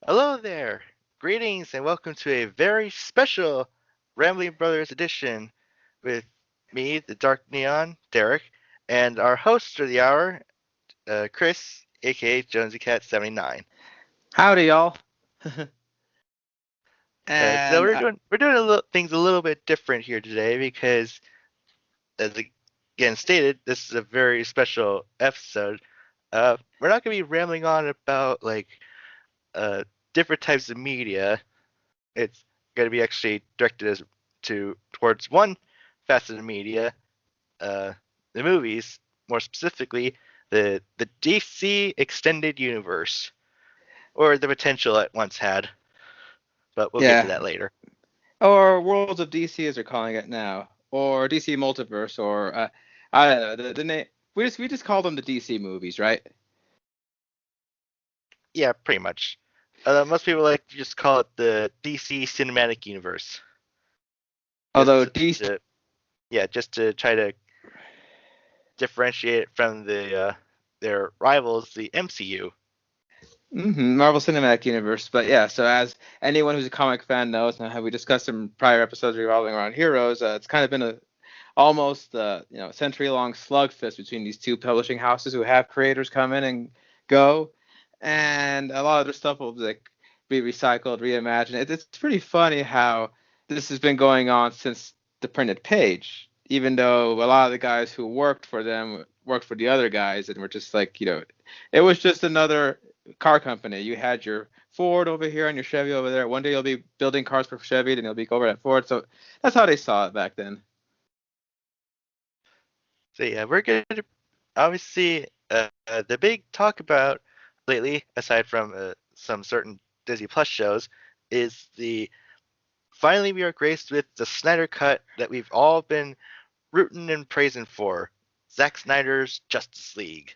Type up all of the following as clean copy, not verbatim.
Hello there! Greetings and welcome to a very special Rambling Brothers edition with me, the Dark Neon, Derek, and our host for the hour, Chris, aka JonesyCat79. Howdy, y'all. So and we're doing things a little bit different here today because, as again stated, this is a very special episode. We're not going to be rambling on about uh, different types of media. It's going to be actually directed towards one facet of media, uh, the movies, more specifically the DC extended universe, or the potential it once had. But we'll get to yeah, that later. or Worlds of DC as they're calling it now, or DC Multiverse, or I don't know the name. We just call them the DC movies, right? Yeah, pretty much. Most people like to just call it the DC cinematic universe, Although just DC, to just to try to differentiate it from their rivals, the MCU. Marvel Cinematic Universe, but yeah. So as anyone who's a comic fan knows, and how we discussed in prior episodes revolving around heroes, it's kind of been a almost century-long slugfest between these two publishing houses who have creators come in and go, and a lot of their stuff will be recycled, reimagined. It's pretty funny how this has been going on since the printed page, even though a lot of the guys who worked for them worked for the other guys and were just it was just another car company. You had your Ford over here and your Chevy over there. One day you'll be building cars for Chevy, then you'll be over at Ford. So that's how they saw it back then. So yeah, we're going to obviously the big talk about lately, aside from some certain Disney Plus shows, is the finally we are graced with the Snyder Cut that we've all been rooting and praising for, Zack Snyder's Justice League.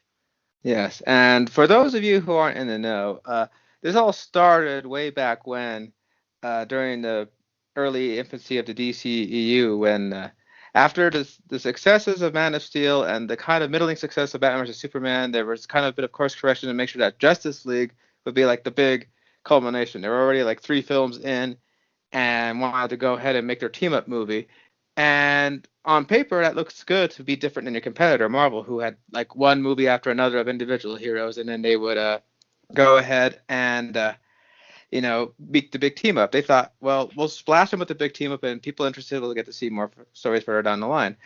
Yes, and for those of you who aren't in the know, this all started way back when, during the early infancy of the DCEU, when after the successes of Man of Steel and the kind of middling success of Batman vs Superman, there was kind of a bit of course correction to make sure that Justice League would be like the big culmination. There were already like 3 films in, and wanted to go ahead and make their team up movie. And on paper, that looks good to be different than your competitor, Marvel, who had like one movie after another of individual heroes, and then they would go ahead and beat the big team up. They thought, well, we'll splash them with the big team up, and people interested will get to see more stories further down the line.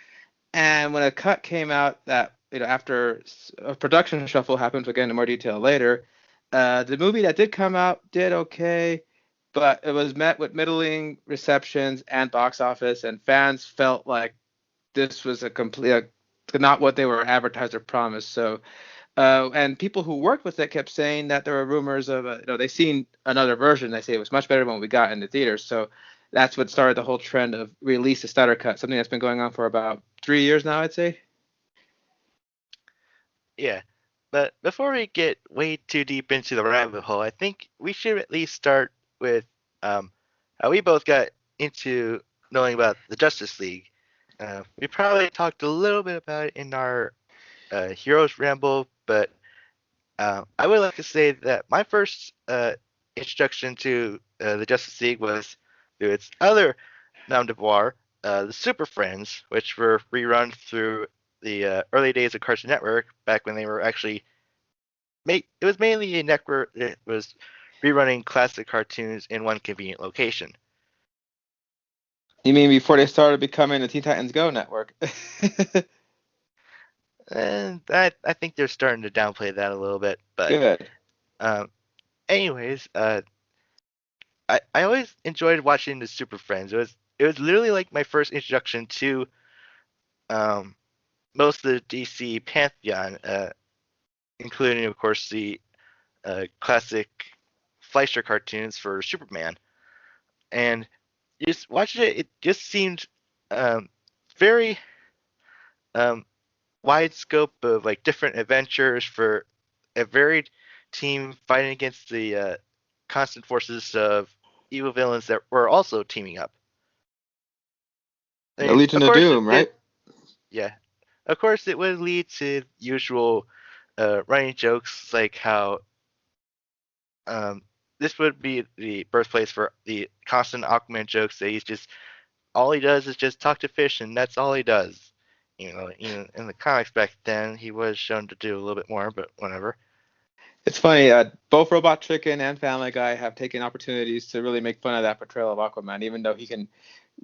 And when a cut came out that after a production shuffle happened, we'll get into more detail later. The movie that did come out did okay, but it was met with middling receptions and box office, and fans felt like this was a complete not what they were advertised or promised. So, and people who worked with it kept saying that there were rumors of, they seen another version. They say it was much better than what we got in the theaters. So that's what started the whole trend of release the Snyder Cut, something that's been going on for about 3 years now, I'd say. Yeah, but before we get way too deep into the rabbit hole, I think we should at least start with um, how we both got into knowing about the Justice League. We probably talked a little bit about it in our Heroes Ramble, but I would like to say that my first introduction to the Justice League was through its other nom de voir, the Super Friends, which were rerun through the early days of Cartoon Network, back when they were actually it was mainly a network that was rerunning classic cartoons in one convenient location. You mean before they started becoming the Teen Titans Go network? And I think they're starting to downplay that a little bit, but Good. um, anyways, I always enjoyed watching the Super Friends. It was literally like my first introduction to um, most of the DC pantheon, including of course the classic Fleischer cartoons for Superman. And just watching it, it just seemed um, very um, wide scope of like different adventures for a varied team fighting against the constant forces of evil villains that were also teaming up. The And Legion of of course, Doom, right? yeah, of course, it would lead to usual running jokes like how um, this would be the birthplace for the constant Aquaman jokes that he's just all he does is just talk to fish, and that's all he does. Even in the comics back then, he was shown to do a little bit more, but whatever. It's funny, both Robot Chicken and Family Guy have taken opportunities to really make fun of that portrayal of Aquaman, even though he can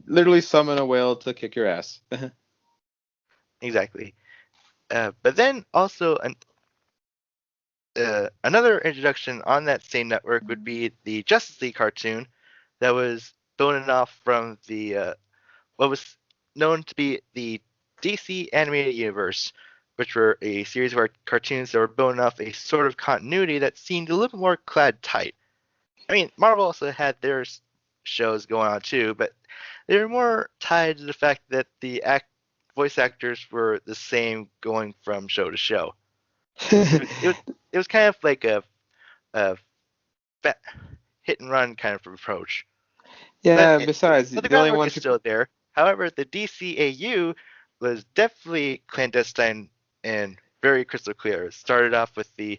literally summon a whale to kick your ass. Exactly. But then also another introduction on that same network would be the Justice League cartoon that was spooning off from the what was known to be the DC animated universe, which were a series of cartoons that were building off a sort of continuity that seemed a little more clad tight. I mean, Marvel also had their shows going on too, but they were more tied to the fact that the voice actors were the same going from show to show. It was kind of like a hit and run kind of approach. But Yeah, besides, but the the only groundwork one is still people. there. However, the DCAU was definitely clandestine and very crystal clear. It started off with the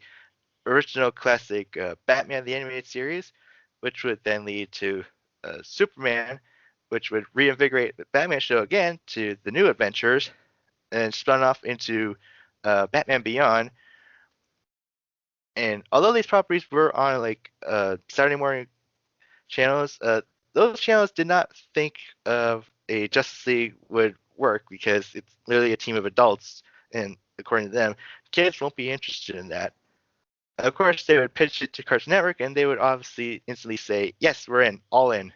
original classic Batman the Animated Series, which would then lead to Superman, which would reinvigorate the Batman show again to the new adventures, and spun off into Batman Beyond. And although these properties were on like Saturday morning channels, those channels did not think of a Justice League would work because it's literally a team of adults, and according to them, kids won't be interested in that. Of course, they would pitch it to Cartoon Network, and they would obviously instantly say, "Yes, we're in, all in."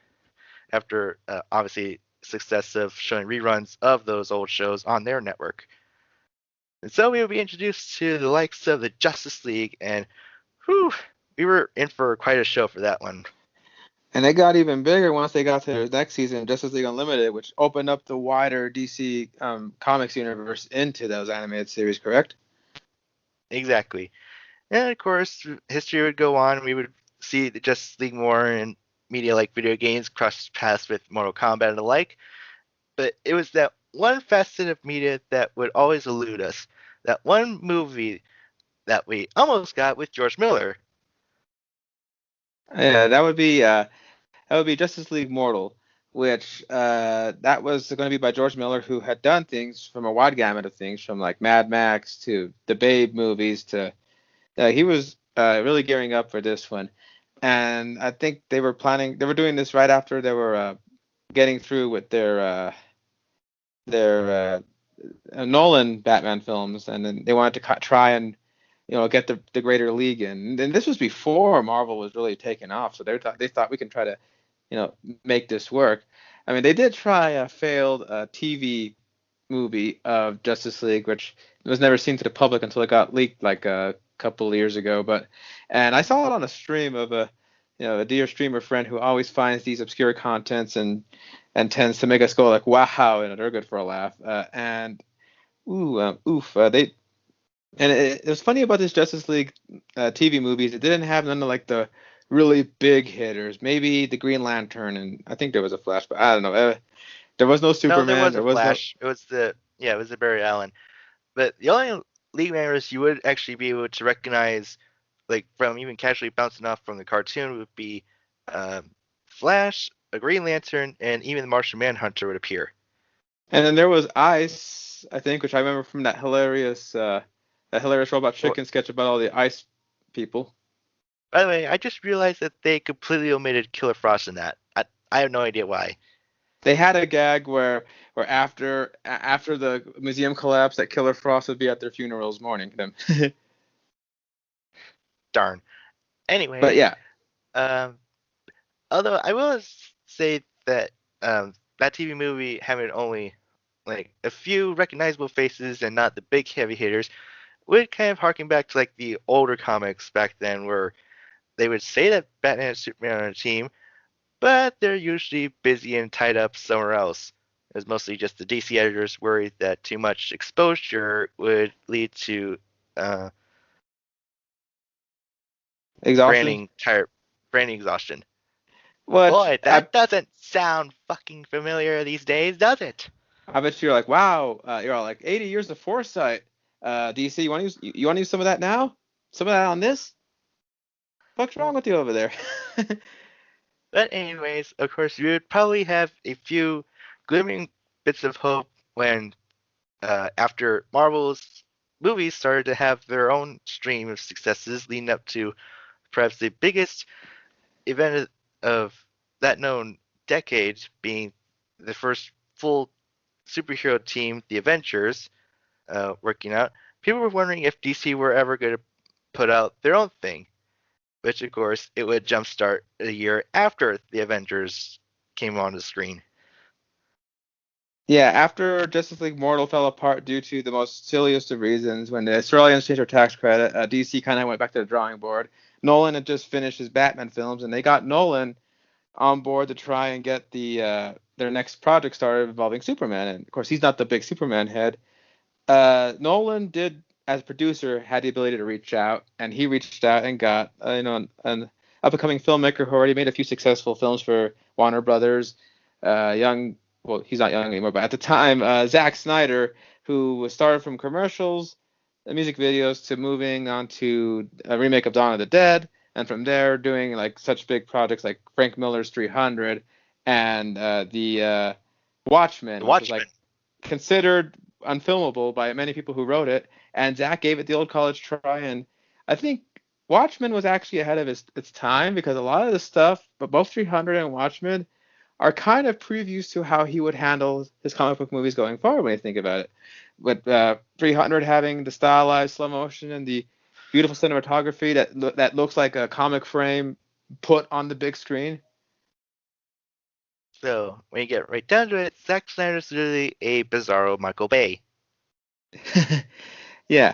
After obviously success of showing reruns of those old shows on their network, and so we would be introduced to the likes of the Justice League, and whew, we were in for quite a show for that one. And it got even bigger once they got to their next season, Justice League Unlimited, which opened up the wider DC comics universe into those animated series, correct? Exactly. And of course, history would go on. We would see the Justice League more in media like video games, cross paths with Mortal Kombat and the like. But it was that one facet of media that would always elude us. That one movie that we almost got with George Miller. Yeah, that would be Justice League Mortal, which that was going to be by George Miller, who had done things from a wide gamut of things, from like Mad Max to the Babe movies to he was really gearing up for this one. And I think they were doing this right after they were getting through with their Nolan Batman films, and then they wanted to try and get the greater league in. And this was before Marvel was really taking off, so they thought we can try to make this work. I mean, they did try a failed TV movie of Justice League, which was never seen to the public until it got leaked like a couple of years ago. And I saw it on a stream of a dear streamer friend who always finds these obscure contents and tends to make us go like, wow, and they're good for a laugh. And ooh, oof, they. And it was funny about this Justice League TV movies. It didn't have none of like the really big hitters. Maybe the Green Lantern, and I think there was a Flash, but I don't know. There was no No, there Superman. was a There was no. Flash. It was the Barry Allen. But the only league members you would actually be able to recognize, like from even casually bouncing off from the cartoon, would be Flash, a Green Lantern, and even the Martian Manhunter would appear. And then there was Ice, I think, which I remember from that hilarious Robot Well, Chicken sketch about all the ice people. by the way, I just realized that they completely omitted Killer Frost in that. I have no idea why. They had a gag where after the museum collapsed, that Killer Frost would be at their funerals mourning them. Darn. But Anyway, yeah, um, although I will say that that TV movie having only like a few recognizable faces and not the big heavy hitters would kind of harken back to like the older comics back then where they would say that Batman and Superman are on a team, but they're usually busy and tied up somewhere else. It was mostly just the DC editors worried that too much exposure would lead to uh, exhaustion. branding tire branding exhaustion. What Boy, that doesn't sound fucking familiar these days, does it? I bet you're like, wow, you're all like 80 years of foresight. DC, you want to use some of that now? Some of that on this? What's wrong with you over there? But anyways, of course, you would probably have a few glimmering bits of hope when after Marvel's movies started to have their own stream of successes leading up to perhaps the biggest event of that known decade being the first full superhero team, the Avengers, working out. People were wondering if DC were ever going to put out their own thing, which of course it would jumpstart a year after the Avengers came on the screen. Yeah, after Justice League Mortal fell apart due to the most silliest of reasons, when the Australians changed their tax credit, DC kind of went back to the drawing board. Nolan had just finished his Batman films, and they got Nolan on board to try and get their next project started involving Superman. And of course, he's not the big Superman head. Nolan did, as producer, had the ability to reach out, and he reached out and got an up and coming filmmaker who already made a few successful films for Warner Brothers. Young, well, he's not young anymore, but at the time, Zack Snyder, who started from commercials, music videos, to moving on to a remake of Dawn of the Dead, and from there doing like such big projects like Frank Miller's 300 and the The Watchmen, which was Watchmen. like considered unfilmable by many people who wrote it, and Zach gave it the old college try, and I think Watchmen was actually ahead of its time because a lot of the stuff, but both 300 and Watchmen are kind of previews to how he would handle his comic book movies going forward when you think about it. With 300 having the stylized slow motion and the beautiful cinematography that looks like a comic frame put on the big screen. So when you get right down to it, Zack Snyder's literally a bizarro Michael Bay. Yeah,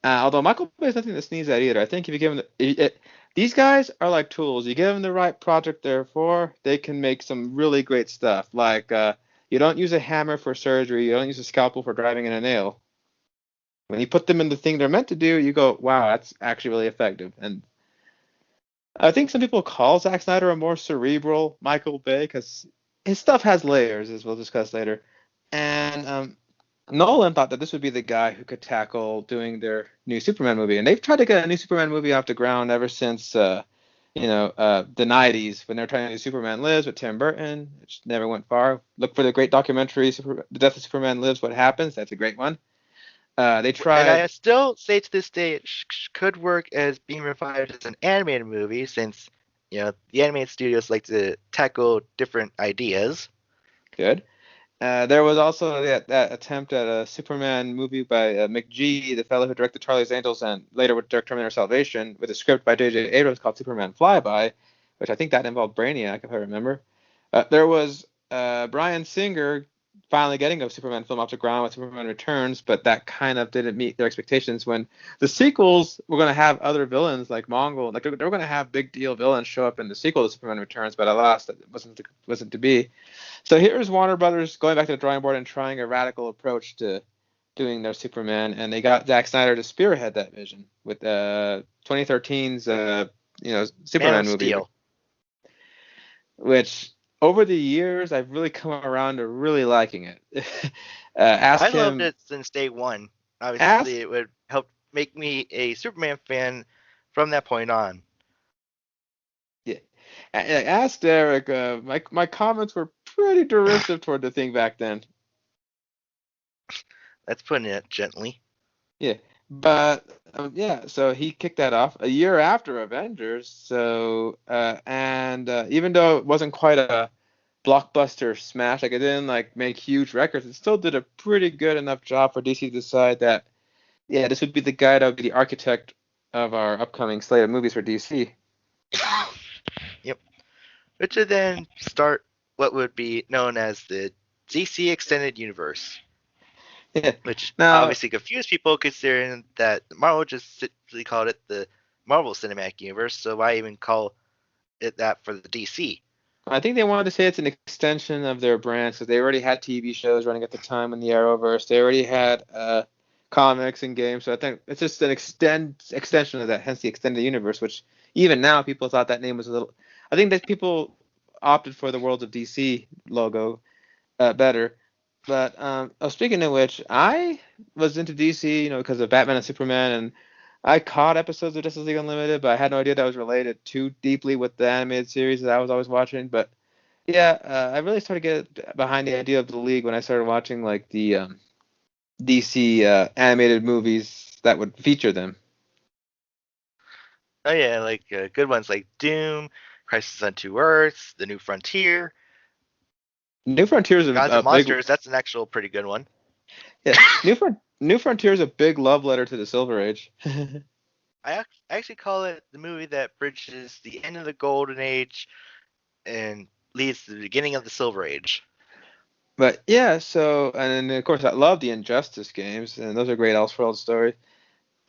although Michael Bay is nothing to sneeze at either. I think if you give him these guys are like tools. You give them the right project they're for, they can make some really great stuff. Like you don't use a hammer for surgery, you don't use a scalpel for driving in a nail. When you put them in the thing they're meant to do, you go, wow, that's actually really effective. And I think some people call Zack Snyder a more cerebral Michael Bay because his stuff has layers, as we'll discuss later. And Nolan thought that this would be the guy who could tackle doing their new Superman movie, and they've tried to get a new Superman movie off the ground ever since the '90s when they were trying to do Superman Lives with Tim Burton, which never went far. Look for the great documentary, The Death of Superman Lives: What Happens. That's a great one. They And I tried. still say to this day it could work as being revived as an animated movie since the animated studios like to tackle different ideas. Good. There was also that attempt at a Superman movie by McGee, the fellow who directed Charlie's Angels and later would direct Terminator Salvation, with a script by J.J. Abrams called Superman Flyby, which I think that involved Brainiac, if I remember. There was Bryan Singer finally getting a Superman film off the ground with Superman Returns, but that kind of didn't meet their expectations when the sequels were going to have other villains like Mongol. Like they were going to have big deal villains show up in the sequel to Superman Returns, but alas, that wasn't to be. So here's Warner Brothers going back to the drawing board and trying a radical approach to doing their Superman, and they got Zack Snyder to spearhead that vision with 2013's Man Superman of movie, Steel. which over the years I've really come around to really liking it. I Ask loved him, it since day one. ask Obviously, it would help make me a Superman fan from that point on. yeah, ask Derek. My comments were pretty derisive toward the thing back then. That's putting it gently. Yeah, but yeah, so he kicked that off a year after Avengers. So and even though it wasn't quite a blockbuster smash, like it didn't like make huge records, it still did a pretty good enough job for DC to decide that yeah, this would be the guy that would be the architect of our upcoming slate of movies for DC. Yep. Which would then start what would be known as the DC Extended Universe, Yeah. which Now, obviously confused people considering that Marvel just simply called it the Marvel Cinematic Universe, so why even call it that for the DC? I think they wanted to say it's an extension of their brand because they already had TV shows running at the time in the Arrowverse. They already had comics and games. So I think it's just an extension of that, hence the extended universe. Which even now people thought that name was a little. I think that people opted for the Worlds of DC logo better. But speaking of which, I was into DC, because of Batman and Superman, and I caught episodes of Justice League Unlimited, but I had no idea that was related too deeply with the animated series that I was always watching. But yeah, I really started to get behind the idea of the League when I started watching like the DC animated movies that would feature them. Oh yeah, like good ones like Doom, Crisis on Two Earths, The New Frontier, New Frontier is Gods a and big Monsters. That's an actual pretty good one. yeah. New Frontier is a big love letter to the Silver Age. I actually call it the movie that bridges the end of the Golden Age and leads to the beginning of the Silver Age. But yeah, so and then of course I love the Injustice games, and those are great Elseworld stories.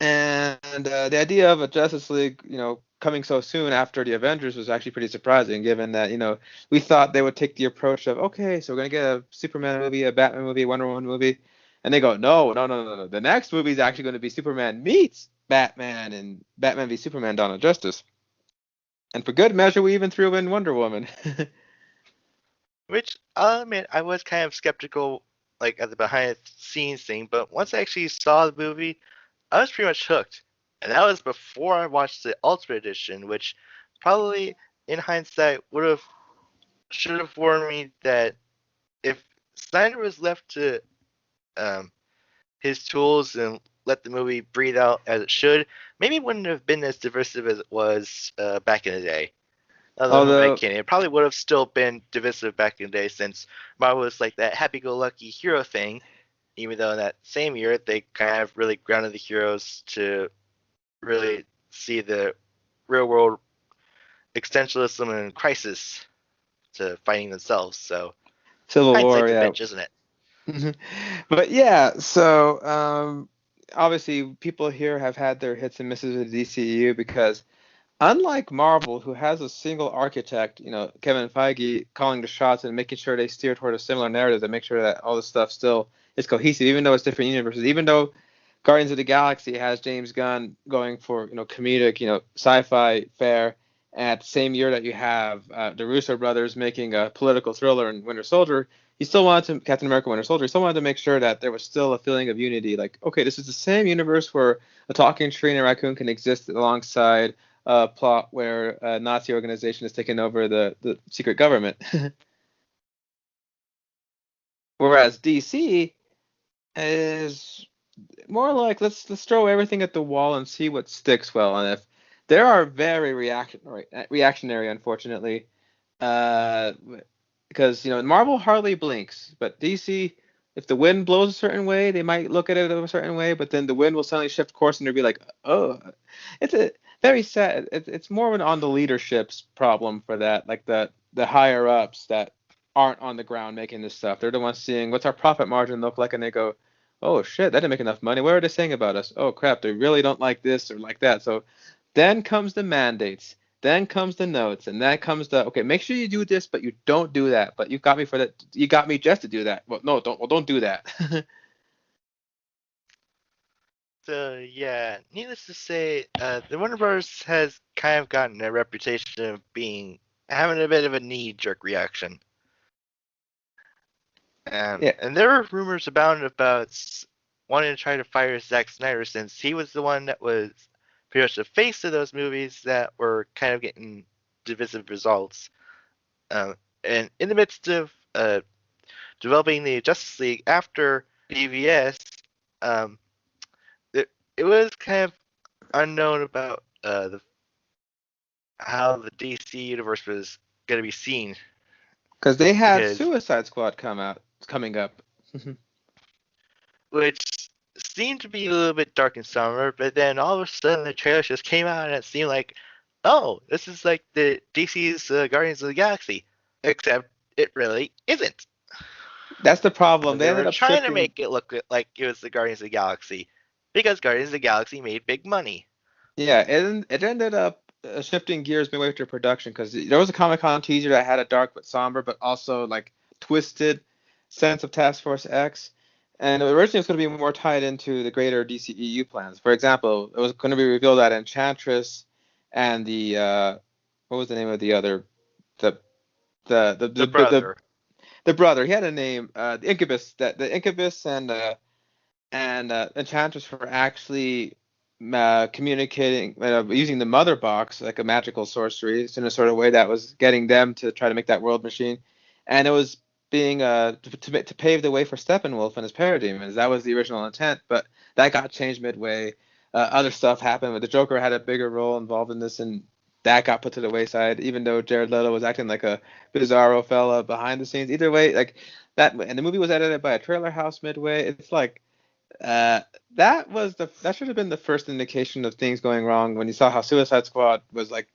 And the idea of a Justice League, coming so soon after the Avengers was actually pretty surprising, given that, we thought they would take the approach of, okay, so we're gonna get a Superman movie, a Batman movie, a Wonder Woman movie, and they go, no, no, no, no, no. The next movie is actually going to be Superman meets Batman and Batman v Superman: Dawn of Justice. And for good measure, we even threw in Wonder Woman. Which I'll admit I was kind of skeptical, like at the behind the scenes thing, but once I actually saw the movie, I was pretty much hooked. And that was before I watched the Ultimate Edition, which probably in hindsight should have warned me that if Snyder was left to um, his tools and let the movie breathe out as it should, maybe it wouldn't have been as divisive as it was back in the day. Other than Although, Kane, it probably would have still been divisive back in the day since Marvel was like that happy-go-lucky hero thing. Even though in that same year they kind of really grounded the heroes to really see the real-world existentialism and crisis to fighting themselves. So Civil War, hindsight's a yeah. bitch, isn't it? But yeah, so obviously people here have had their hits and misses with the DCEU because unlike Marvel, who has a single architect, Kevin Feige calling the shots and making sure they steer toward a similar narrative to make sure that all the stuff still is cohesive, even though it's different universes, even though Guardians of the Galaxy has James Gunn going for comedic, sci-fi fare. At the same year that you have the Russo brothers making a political thriller in Winter Soldier, he still wanted to Captain America: Winter Soldier. He still wanted to make sure that there was still a feeling of unity. Like, okay, this is the same universe where a talking tree and a raccoon can exist alongside a plot where a Nazi organization is taking over the secret government. Whereas DC is more like let's throw everything at the wall and see what sticks well. And if there are very reactionary, unfortunately, uh, because Marvel hardly blinks, but DC, if the wind blows a certain way, they might look at it a certain way, but then the wind will suddenly shift course and they'll be like, oh, it's a very sad. It's more of an on the leadership's problem for that, like the higher ups that aren't on the ground making this stuff. They're the ones seeing what's our profit margin look like, and they go, oh shit, that didn't make enough money. What are they saying about us? Oh crap, they really don't like this or like that. So then comes the mandates. Then comes the notes, and then comes the okay. Make sure you do this, but you don't do that. But you got me for that. You got me just to do that. Well, no, don't. Well, don't do that. So yeah, needless to say, the Warner Bros. Has kind of gotten a reputation of being having a bit of a knee-jerk reaction. Yeah, And there are rumors about wanting to try to fire Zack Snyder since he was the one that was pretty much the face of those movies that were kind of getting divisive results. And in the midst of developing the Justice League after BVS, um, it was kind of unknown about how the DC universe was going to be seen because they had because Suicide Squad coming up. which seemed to be a little bit dark and somber, but then all of a sudden the trailer just came out and it seemed like, oh, this is like the DC's Guardians of the Galaxy, except it really isn't. That's the problem. They They ended were up trying to shifting. make it look like it was the Guardians of the Galaxy because Guardians of the Galaxy made big money. Yeah, it ended up shifting gears midway through production because there was a Comic Con teaser that had a dark but somber, but also like twisted sense of Task Force X. And originally it was going to be more tied into the greater DCEU plans. For example, it was going to be revealed that Enchantress and the what was the name of the other the the the The the, the, the, brother. the brother, he had a name, the Incubus, that the Incubus and Enchantress were actually communicating, using the mother box like a magical sorcery in a sort of way that was getting them to try to make that world machine, and it was being to pave the way for Steppenwolf and his parademons. That was the original intent, but that got changed midway. Other stuff happened, but the Joker had a bigger role involved in this, and that got put to the wayside. Even though Jared Leto was acting like a bizarro fella behind the scenes, either way, like that, and the movie was edited by a trailer house midway. It's like uh, that should have been the first indication of things going wrong when you saw how Suicide Squad was like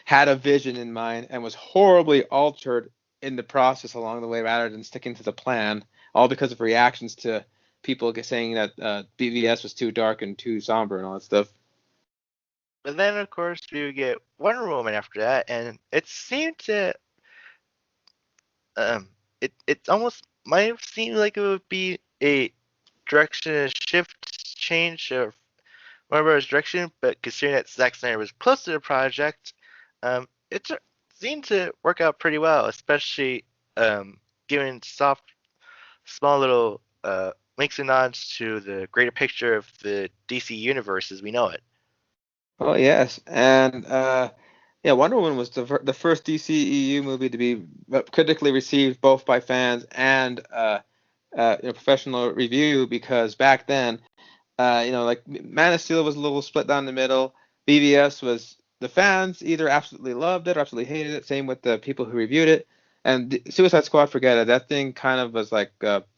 had a vision in mind and was horribly altered in the process along the way rather than sticking to the plan, all because of reactions to people saying that BVS was too dark and too somber and all that stuff. But then, of course, we would get Wonder Woman after that, and it seemed to it almost might have seemed like it would be a direction shift change of Warner Bros. Direction, but considering that Zack Snyder was close to the project, it seemed to work out pretty well, especially giving small little links and nods to the greater picture of the DC universe as we know it. Oh yes, and yeah, Wonder Woman was the first DCEU movie to be critically received both by fans and professional review because back then, like Man of Steel was a little split down the middle. BVS was the fans either absolutely loved it or absolutely hated it. Same with the people who reviewed it. And Suicide Squad, forget it. That thing kind of was like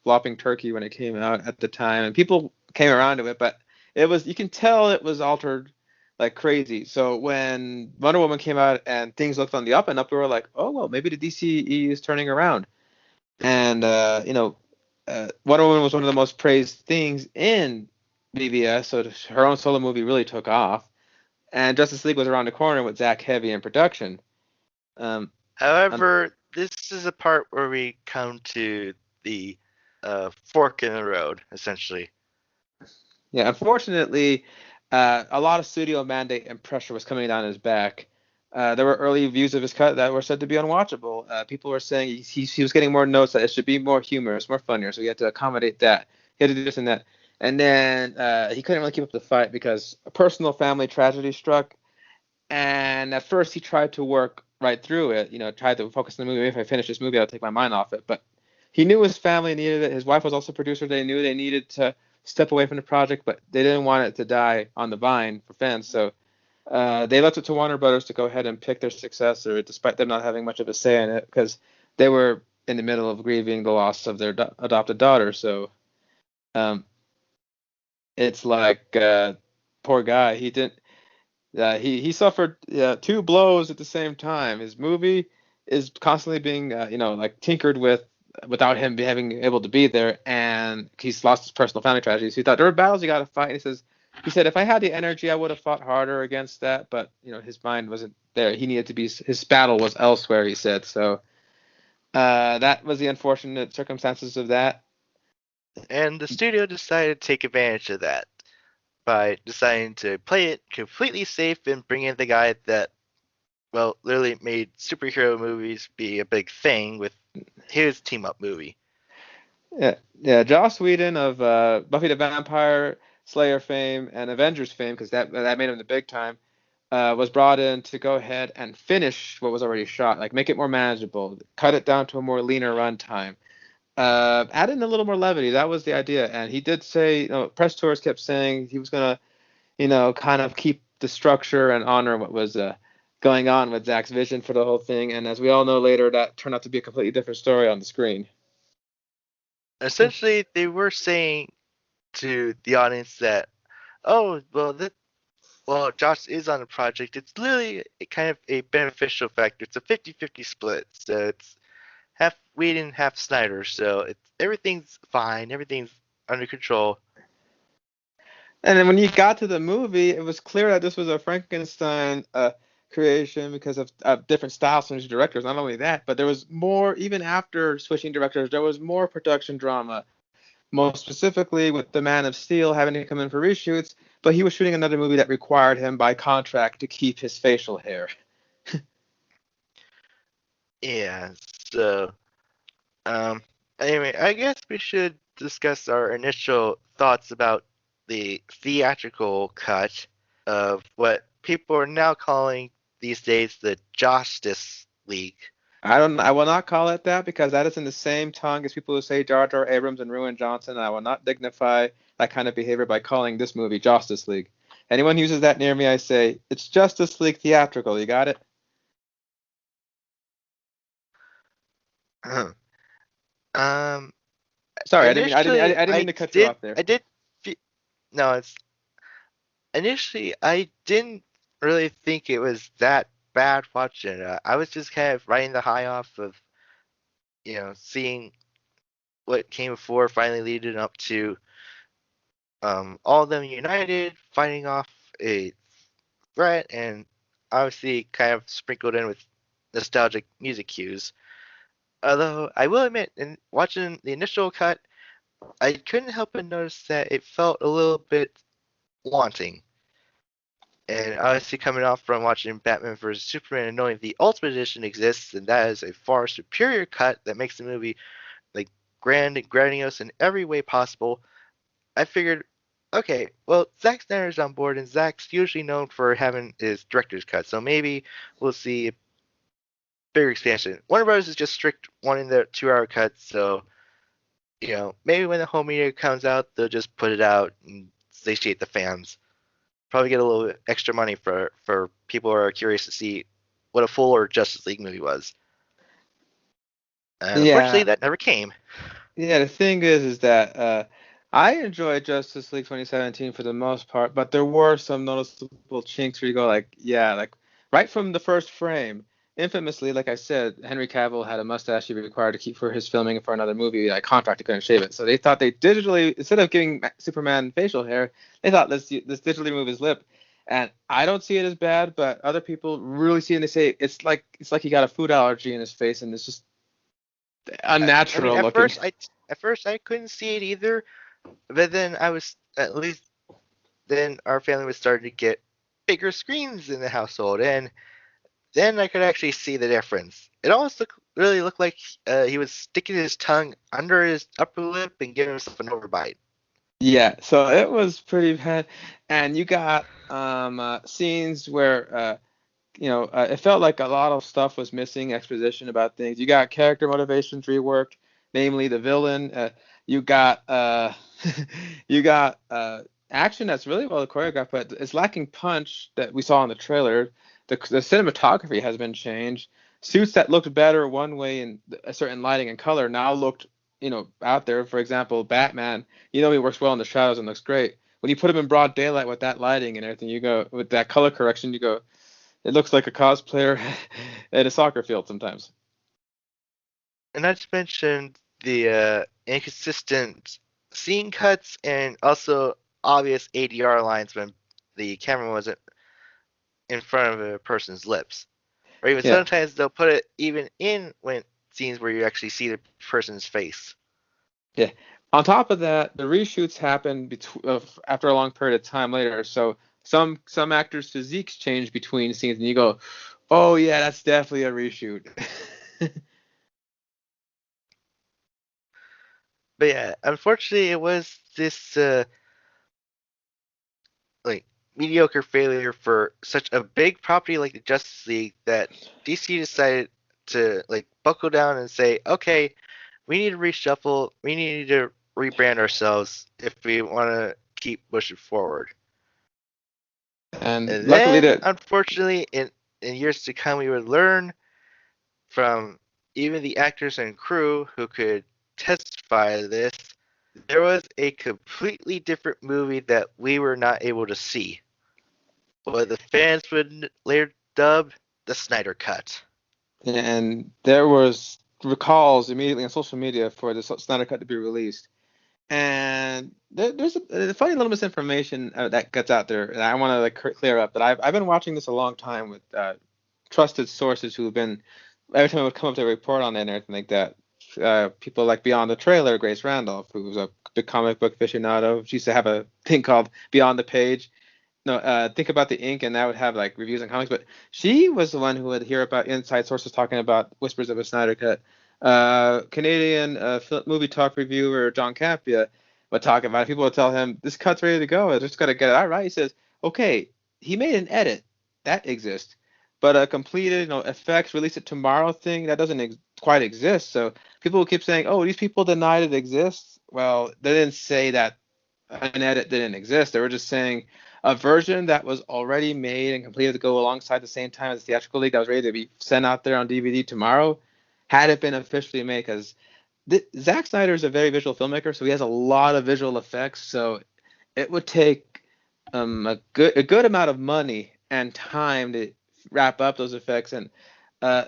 flopping turkey when it came out at the time, and people came around to it, but you can tell it was altered like crazy. So when Wonder Woman came out and things looked on the up and up, we were like, oh well, maybe the DCE is turning around. And Wonder Woman was one of the most praised things in BVS, so her own solo movie really took off. And Justice League was around the corner with Zack Heavy in production. Um, However, this is a part where we come to the fork in the road, essentially. yeah, unfortunately, a lot of studio mandate and pressure was coming down his back. There were early views of his cut that were said to be unwatchable. People were saying he was getting more notes that it should be more humorous, more funnier, so he had to accommodate that. He had to do this and that. And then he couldn't really keep up the fight because a personal family tragedy struck. And at first he tried to work right through it, tried to focus on the movie. Maybe if I finish this movie, I'll take my mind off it. But he knew his family needed it. His wife was also a producer. They knew they needed to step away from the project, but they didn't want it to die on the vine for fans. So they left it to Warner Brothers to go ahead and pick their successor, despite them not having much of a say in it, because they were in the middle of grieving the loss of their adopted daughter. So um, it's like poor guy. He didn't. He suffered two blows at the same time. His movie is constantly being like tinkered with without him having able to be there, and he's lost his personal family tragedies. He thought there were battles you got to fight. And he said if I had the energy, I would have fought harder against that, but his mind wasn't there. He needed to be his battle was elsewhere. He said so. That was the unfortunate circumstances of that. And the studio decided to take advantage of that by deciding to play it completely safe and bring in the guy that, well, literally made superhero movies be a big thing with his team up movie. Yeah, yeah. Joss Whedon of Buffy the Vampire Slayer fame and Avengers fame, because that made him the big time, was brought in to go ahead and finish what was already shot, like make it more manageable, cut it down to a more leaner runtime, add in a little more levity. That was the idea, and he did say, press tours kept saying he was gonna, kind of keep the structure and honor what was going on with Zack's vision for the whole thing. And as we all know later, that turned out to be a completely different story on the screen. Essentially, they were saying to the audience that, oh, well, Josh is on the project. It's literally kind of a beneficial factor. It's a 50-50 split, so it's half Whedon, half Snyder. So everything's fine, everything's under control. And then when you got to the movie, it was clear that this was a Frankenstein creation because of different styles from each directors. Not only that, but there was more, even after switching directors, there was more production drama, most specifically with The Man of Steel having to come in for reshoots, but he was shooting another movie that required him by contract to keep his facial hair. Yeah. So, um, anyway, I guess we should discuss our initial thoughts about the theatrical cut of what people are now calling these days the Justice League. I will not call it that because that is in the same tongue as people who say Jar Jar Abrams and Ruin Johnson. I will not dignify that kind of behavior by calling this movie Justice League. Anyone uses that near me, I say it's Justice League theatrical. You got it? um, Sorry, initially I didn't mean to cut you off there. I did, no, it's initially I didn't really think it was that bad watching it. I was just kind of riding the high off of seeing what came before, finally leading up to all of them united, fighting off a threat, and obviously kind of sprinkled in with nostalgic music cues. Although I will admit, in watching the initial cut, I couldn't help but notice that it felt a little bit wanting. And obviously, coming off from watching Batman vs Superman and knowing the Ultimate Edition exists, and that is a far superior cut that makes the movie like grand and grandiose in every way possible, I figured, okay, well, Zack Snyder's on board, and Zack's usually known for having his director's cut, so maybe we'll see a bigger expansion. Warner Bros. Is just strict wanting their 2 hour cuts, so maybe when the home media comes out, they'll just put it out and satiate the fans. Probably get a little bit extra money for people who are curious to see what a fuller Justice League movie was. And unfortunately, Yeah, that never came. yeah. The thing is that I enjoyed Justice League 2017 for the most part, but there were some noticeable chinks where you go like, yeah, like right from the first frame. Infamously, like I said, Henry Cavill had a mustache he was required to keep for his filming for another movie. Like contract, he couldn't shave it, so they thought they digitally, instead of giving Superman facial hair, they thought let's digitally remove his lip. And I don't see it as bad, but other people really see it and they say it's like he got a food allergy in his face and it's just I mean, unnatural looking. at first I couldn't see it either, but then I was at least then our family was starting to get bigger screens in the household, and then I could actually see the difference. It almost really looked like he was sticking his tongue under his upper lip and giving himself an overbite. Yeah, so it was pretty bad, and you got scenes where it felt like a lot of stuff was missing, exposition about things. You got character motivations reworked, namely the villain. You got you got action that's really well choreographed, but it's lacking punch that we saw in the trailer. The cinematography has been changed. Suits that looked better one way in a certain lighting and color now looked, out there. For example, Batman, he works well in the shadows and looks great. When you put him in broad daylight with that lighting and everything, you go with that color correction, you go, it looks like a cosplayer at a soccer field sometimes. And not to mention the inconsistent scene cuts and also obvious ADR lines when the camera wasn't in front of a person's lips. Or even Yeah, sometimes they'll put it even in when scenes where you actually see the person's face. yeah. On top of that, the reshoots happen after a long period of time later. So some actors' physiques change between scenes, and you go, "Oh yeah, that's definitely a reshoot." But yeah, unfortunately, it was this like mediocre failure for such a big property like the Justice League that DC decided to like buckle down and say, okay, we need to reshuffle, we need to rebrand ourselves if we want to keep pushing forward. And And luckily, then, that unfortunately, in years to come, we would learn from even the actors and crew who could testify to this, there was a completely different movie that we were not able to see. What the fans would later dub the Snyder Cut. and there was recalls immediately on social media for the Snyder Cut to be released. And there's a funny little misinformation that gets out there, and I want to like clear up that I've been watching this a long time with trusted sources who have been every time I would come up to a report on it and everything like that. People like Beyond the Trailer, Grace Randolph, who was a big comic book aficionado. She used to have a thing called Beyond the Page. No, think about the ink, and that would have like reviews on comics. But she was the one who would hear about inside sources talking about whispers of a Snyder Cut. Canadian movie talk reviewer John Capia. would talk about it. People would tell him, this cut's ready to go. I just got to get it out right. He says, okay, he made an edit. That exists. But a completed, effects, release it tomorrow thing, that doesn't quite exist. So people will keep saying, oh, these people denied it exists. Well, they didn't say that an edit didn't exist. They were just saying a version that was already made and completed to go alongside the same time as the theatrical league that was ready to be sent out there on DVD tomorrow had it been officially made. Because Zack Snyder is a very visual filmmaker, so he has a lot of visual effects. So it would take a good amount of money and time to wrap up those effects. And uh,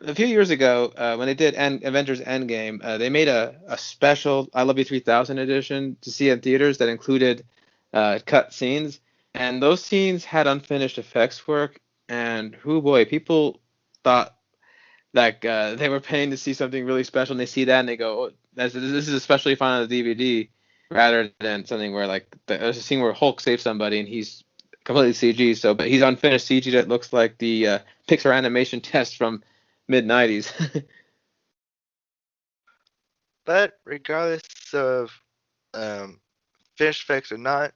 a few years ago, when they did Avengers Endgame, they made a special I Love You 3000 edition to see in theaters that included cut scenes, and those scenes had unfinished effects work. And oh boy, people thought like they were paying to see something really special, and they see that and they go, oh, this is especially fun on the DVD, rather than something where like there's a scene where Hulk saves somebody and he's completely CG. So, but he's unfinished CG that looks like the Pixar animation test from mid '90s. But regardless of um, finished effects or not,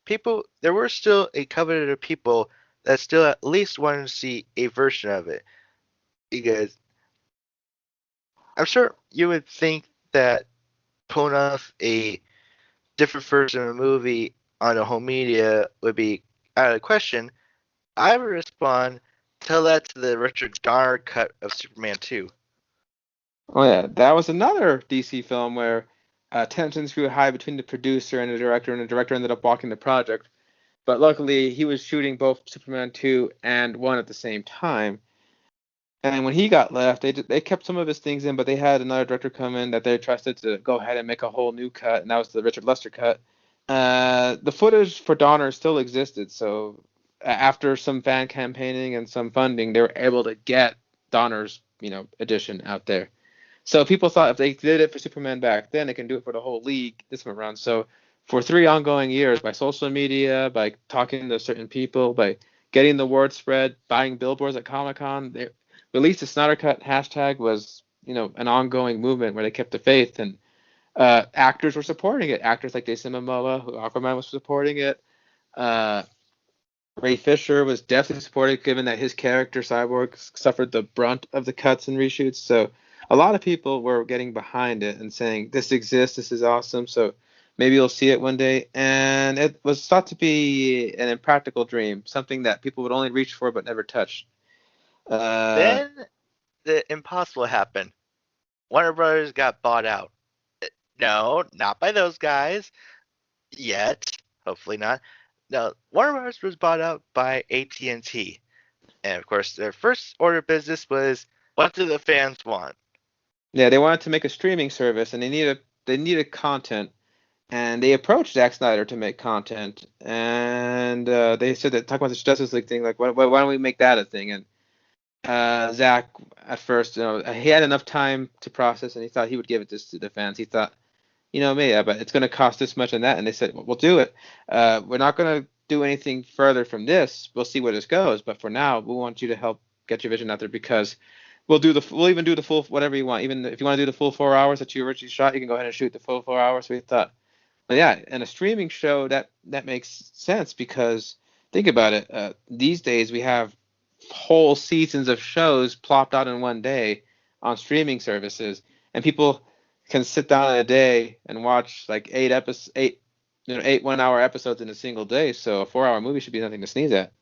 people there were still a covenant of people that still at least wanted to see a version of it. Because I'm sure you would think that pulling off a different version of a movie on a home media would be out of the question. I would respond, tell that to the Richard Donner cut of Superman 2. Oh yeah, that was another DC film where tensions grew high between the producer and the director ended up walking the project. But luckily, he was shooting both Superman 2 and 1 at the same time. And when he got left, they kept some of his things in, but they had another director come in that they trusted to go ahead and make a whole new cut, and that was the Richard Lester cut. The footage for Donner still existed, so after some fan campaigning and some funding, they were able to get Donner's, edition out there. So people thought if they did it for Superman back then, they can do it for the whole league this time around. So for 3 ongoing years, by social media, by talking to certain people, by getting the word spread, buying billboards at Comic Con, they released the Snyder Cut hashtag was an ongoing movement where they kept the faith, and actors were supporting it. Actors like Jason Momoa, who Aquaman was supporting it. Uh, Ray Fisher was definitely supported, given that his character Cyborg suffered the brunt of the cuts and reshoots. So a lot of people were getting behind it and saying this exists, this is awesome. So maybe you'll see it one day. And it was thought to be an impractical dream, something that people would only reach for but never touch. Uh, Then the impossible happened. Warner Brothers got bought out. No, not by those guys yet. Hopefully not. No, Warner Brothers was bought out by AT&T, and of course, their first order of business was, what do the fans want? yeah, they wanted to make a streaming service, and they needed content, and they approached Zack Snyder to make content, and they said that talk about this Justice League thing, like why don't we make that a thing? And Zach at first, he had enough time to process, and he thought he would give it this to the fans. He thought, yeah, but it's going to cost this much and that, and they said, well, we'll do it. We're not going to do anything further from this. We'll see where this goes, but for now, we want you to help get your vision out there because we'll even do the full whatever you want. Even if you want to do the full 4 hours that you originally shot, you can go ahead and shoot the full 4 hours. So we thought, well, yeah, and a streaming show that makes sense because think about it. These days we have whole seasons of shows plopped out in one day on streaming services, and people can sit down in a day and watch like eight 1 hour episodes in a single day. So a 4 hour movie should be nothing to sneeze at.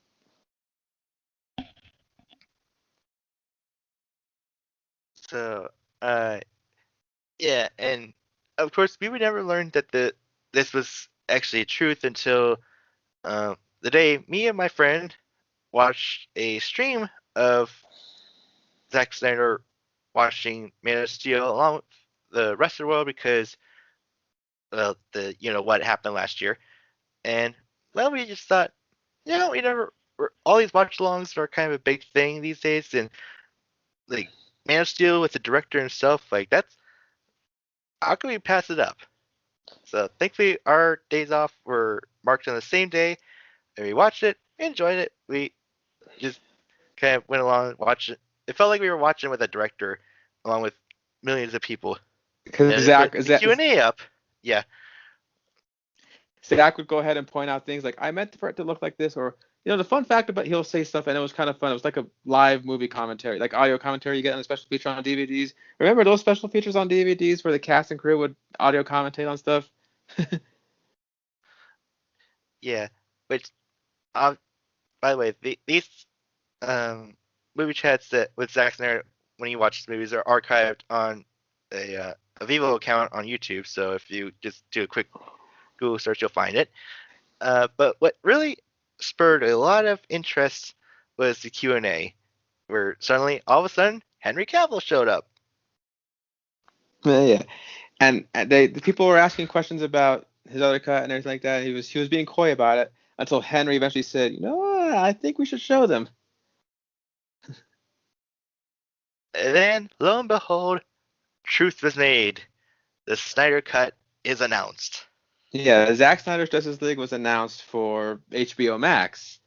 So, uh, yeah, and of course, we would never learn that this was actually truth until the day me and my friend watched a stream of Zack Snyder watching Man of Steel along with the rest of the world because the what happened last year, and well, we just thought, we never all these watch-alongs are kind of a big thing these days, and like Man of Steel with the director himself, like that's how can we pass it up? So thankfully, our days off were marked on the same day, and we watched it, enjoyed it. We just kind of went along and watched it. It felt like we were watching with a director, along with millions of people. Because And for Zach, the Q and Zach, A up, yeah. Zach would go ahead and point out things like, I meant for it to look like this, or the fun fact about he'll say stuff and it was kind of fun. It was like a live movie commentary, like audio commentary you get on a special feature on DVDs. Remember those special features on DVDs where the cast and crew would audio commentate on stuff? Yeah, which by the way, these um, movie chats that with Zack Snyder when he watches movies are archived on a Vivo account on YouTube. So if you just do a quick Google search, you'll find it. But what really spurred a lot of interest was the Q&A, where suddenly, all of a sudden, Henry Cavill showed up. Yeah, and the people were asking questions about his other cut and everything like that. He was being coy about it until Henry eventually said, I think we should show them. And then, lo and behold, truth was made. The Snyder Cut is announced. Yeah, Zack Snyder's Justice League was announced for HBO Max,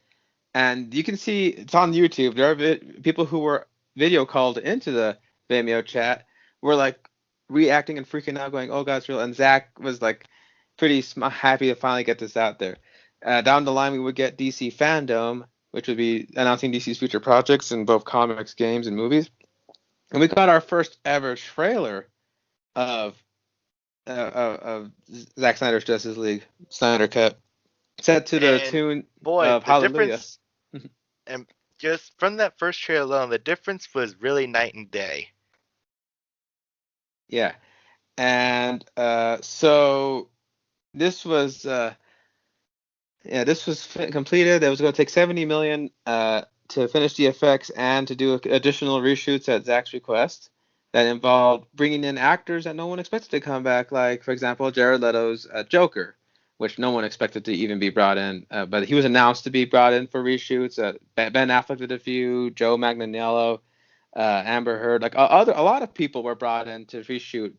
and you can see it's on YouTube. There are people who were video called into the Vimeo chat were like reacting and freaking out, going, "Oh God, it's real!" And Zack was like pretty happy to finally get this out there. Down the line, we would get DC Fandom, which would be announcing DC's future projects in both comics, games, and movies. And we got our first ever trailer of of Zack Snyder's Justice League Snyder Cut, set to the And tune boy, of the Hallelujah. difference, and just from that first trailer alone, the difference was really night and day. Yeah, and so this was completed. It was going to take 70 million to finish the effects and to do additional reshoots at Zack's request. That involved bringing in actors that no one expected to come back, like for example Jared Leto's Joker, which no one expected to even be brought in, but he was announced to be brought in for reshoots. Ben Affleck did a few, Joe Manganiello, Amber Heard, like a lot of people were brought in to reshoot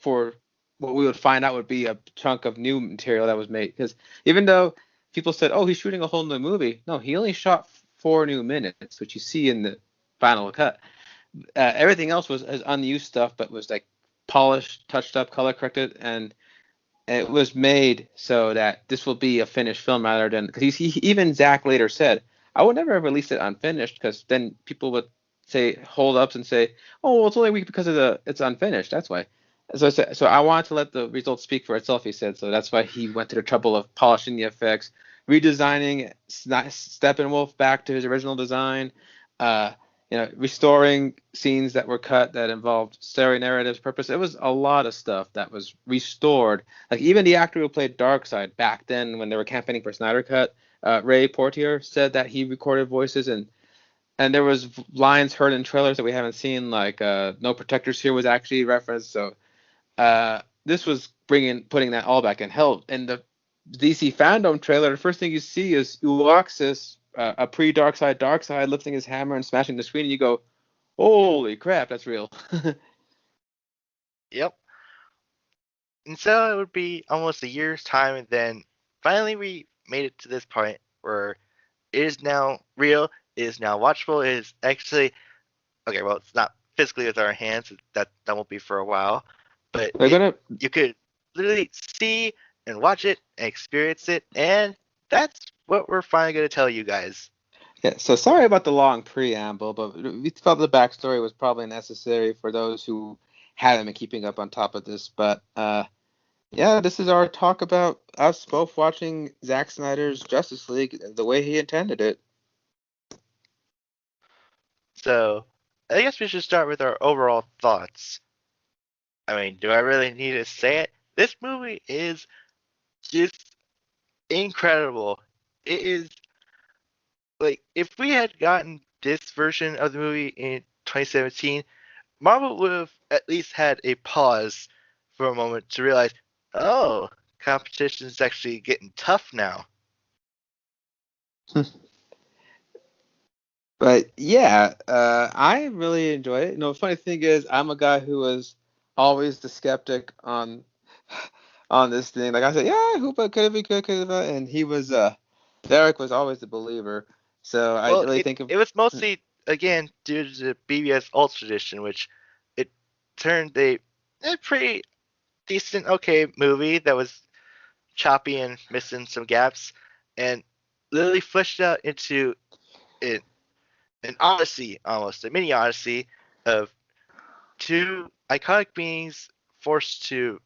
for what we would find out would be a chunk of new material that was made. Because even though people said, "Oh, he's shooting a whole new movie," no, he only shot 4 new minutes, which you see in the final cut. Everything else was unused stuff, but was like polished, touched up, color corrected, and it was made so that this will be a finished film rather than because even Zach later said, "I would never have released it unfinished because then people would say hold ups and say, oh, well, it's only weak because it's unfinished. That's why." So I wanted to let the results speak for itself. He said so. That's why he went to the trouble of polishing the effects, redesigning Steppenwolf back to his original design. Uh, restoring scenes that were cut that involved story narratives, purpose. It was a lot of stuff that was restored. Like even the actor who played Darkseid back then when they were campaigning for Snyder Cut, Ray Portier said that he recorded voices and there was lines heard in trailers that we haven't seen, like "No Protectors Here" was actually referenced. So this was putting that all back in. Hell, in the DC Fandom trailer, the first thing you see is Uoxus, a pre-Darkseid lifting his hammer and smashing the screen, and you go, "Holy crap, that's real!" Yep. And so it would be almost a year's time, and then finally we made it to this point where it is now real, it is now watchable, it is actually okay. Well, it's not physically with our hands; that won't be for a while. But They're gonna you could literally see and watch it and experience it, and that's what we're finally going to tell you guys. Yeah, so sorry about the long preamble, but we felt the backstory was probably necessary for those who haven't been keeping up on top of this. But yeah, this is our talk about us both watching Zack Snyder's Justice League the way he intended it. So I guess we should start with our overall thoughts. I mean, do I really need to say it? This movie is just incredible. It is like if we had gotten this version of the movie in 2017, Marvel would have at least had a pause for a moment to realize, oh, competition is actually getting tough now. But yeah, I really enjoyed it. The funny thing is, I'm a guy who was always the skeptic on on this thing. Like I said, yeah, who but could it be good, could it be? And he was Derek was always the believer. So I Well, really it, think of it was mostly, again, due to the BBS Ultra Edition, which it turned a pretty decent, okay movie that was choppy and missing some gaps, and literally fleshed out into an, an odyssey, almost a mini odyssey of two iconic beings forced to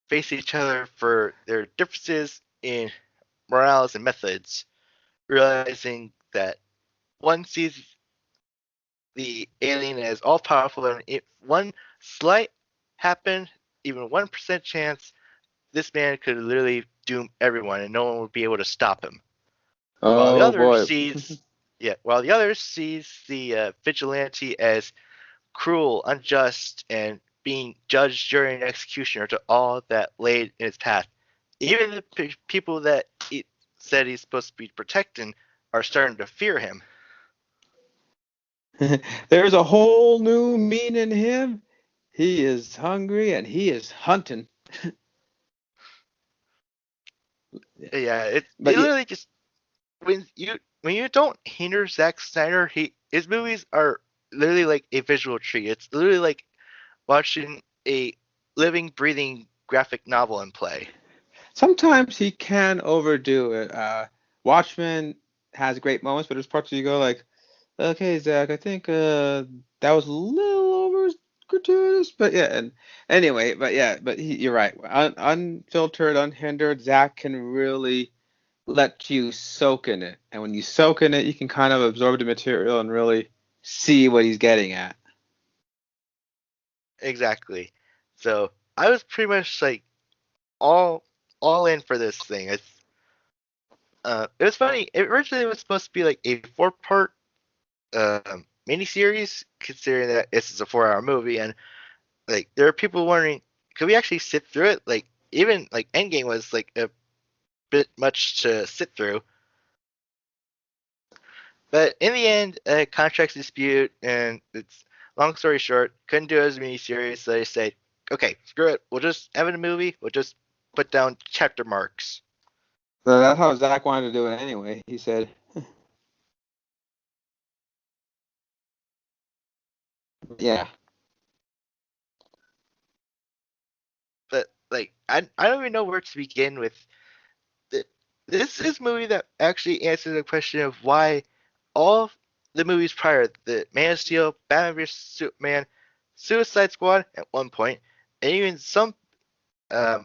face each other for their differences in morals and methods, realizing that one sees the alien as all powerful, and if one slight happen, even 1% chance, this man could literally doom everyone, and no one would be able to stop him. While the Oh other boy. sees, yeah, while the other sees the vigilante as cruel, unjust, and being judged, jury, and executioner to all that laid in his path. Even the people that he said he's supposed to be protecting are starting to fear him. There's a whole new mean in him. He is hungry and he is hunting. Yeah, it But yeah, literally just when you don't hinder Zack Snyder, his movies are literally like a visual treat. It's literally like watching a living, breathing graphic novel in play. sometimes he can overdo it. Watchmen has great moments, but there's parts where you go like, okay, Zach, I think that was a little over gratuitous, but yeah. And anyway, but yeah, but you're right. Unfiltered, unhindered, Zach can really let you soak in it, and when you soak in it, you can kind of absorb the material and really see what he's getting at. Exactly. So I was pretty much like all all in for this thing. It was funny. It originally was supposed to be like a 4-part miniseries, considering that this is a 4-hour movie, and like there are people wondering, could we actually sit through it? Like even like Endgame was like a bit much to sit through. But in the end, a contract dispute, and it's long story short, couldn't do it as a miniseries, so they said, okay, screw it. We'll just have it a movie. We'll just put down chapter marks. So that's how Zach wanted to do it anyway. He said, yeah. But like, I don't even know where to begin with. This is a movie that actually answers the question of why all the movies prior, the Man of Steel, Batman vs Superman, Suicide Squad at one point, and even some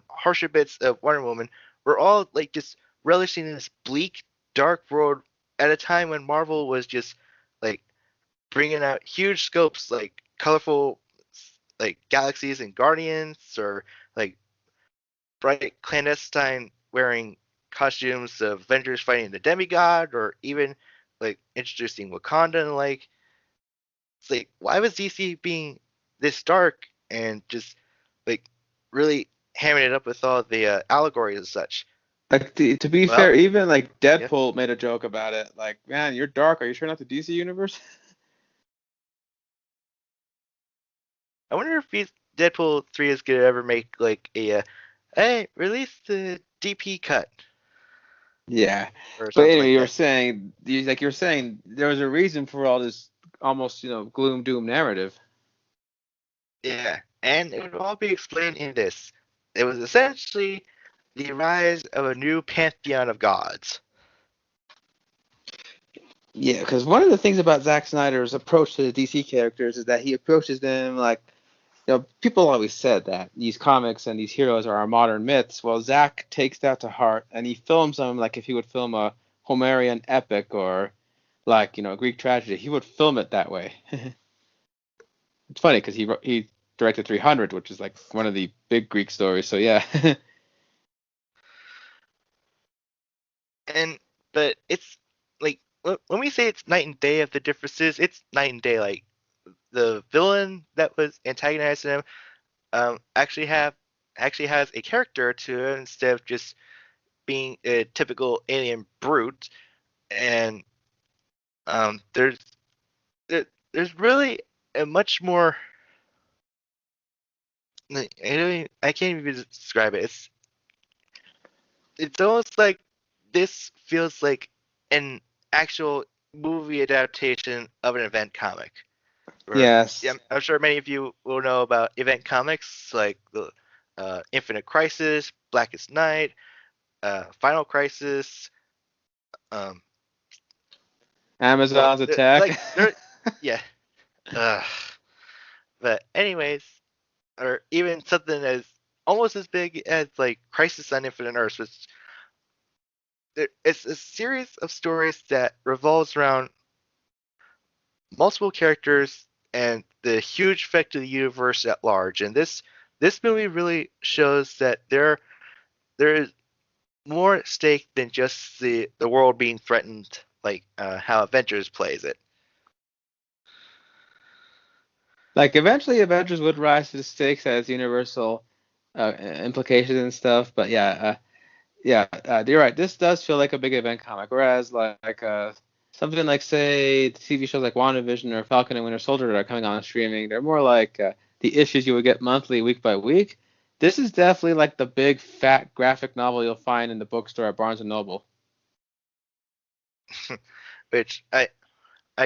harsher bits of Wonder Woman, were all like just relishing in this bleak, dark world at a time when Marvel was just like bringing out huge scopes, like colorful, like galaxies and Guardians, or like bright clandestine wearing costumes of Avengers fighting the demigod, or even like introducing Wakanda. And like, it's like, why was DC being this dark and just like really hamming it up with all the allegories and such? Like to be Well, fair, even like yeah, Deadpool made a joke about it. Like, man, you're dark. Are you sure not the DC universe? I wonder if Deadpool 3 is gonna ever make like a hey, release the DP cut Yeah. or But something anyway, like you were that. saying, you're saying there was a reason for all this almost, gloom doom narrative. Yeah, and it would all be explained in this. It was essentially the rise of a new pantheon of gods. Yeah, because one of the things about Zack Snyder's approach to the DC characters is that he approaches them like, people always said that these comics and these heroes are our modern myths. Well, Zack takes that to heart and he films them like if he would film a Homerian epic or like, a Greek tragedy. He would film it that way. It's funny because he directed 300, which is like one of the big Greek stories. So yeah. And but it's like when we say it's night and day of the differences, it's night and day. Like the villain that was antagonizing him actually has a character to it instead of just being a typical alien brute. And um, there's there's really a much more. I can't even describe it. It's almost like this feels like an actual movie adaptation of an event comic. Or yeah, Yes. I'm sure many of you will know about event comics, like the Infinite Crisis, Blackest Night, Final Crisis. Um, Amazon's like attack. there, yeah. Uh, but anyways, or even something as almost as big as like Crisis on Infinite Earths, which it's a series of stories that revolves around multiple characters and the huge effect of the universe at large. And this movie really shows that there is more at stake than just the world being threatened, like how Avengers plays it. Like eventually, Avengers would rise to the stakes as universal implications and stuff. But you're right. This does feel like a big event comic, whereas something like say TV shows like WandaVision or Falcon and Winter Soldier that are coming on streaming, they're more like the issues you would get monthly, week by week. This is definitely like the big fat graphic novel you'll find in the bookstore at Barnes and Noble. Which I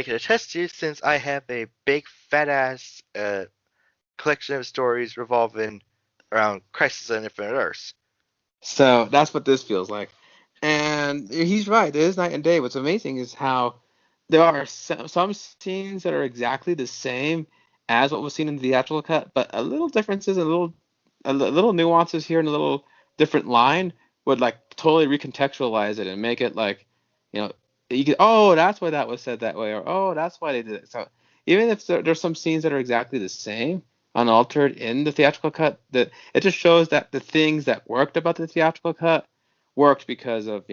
can attest to since I have a big fat ass collection of stories revolving around Crisis on Infinite Earths. So that's what this feels like. And he's right. It is night and day. What's amazing is how there are some scenes that are exactly the same as what was seen in the theatrical cut, but a little differences, a little nuances here and a little different line would like totally recontextualize it and make it like, you know, you could, oh, that's why that was said that way, or oh, that's why they did it. So even if there's some scenes that are exactly the same, unaltered in the theatrical cut, that it just shows that the things that worked about the theatrical cut worked because of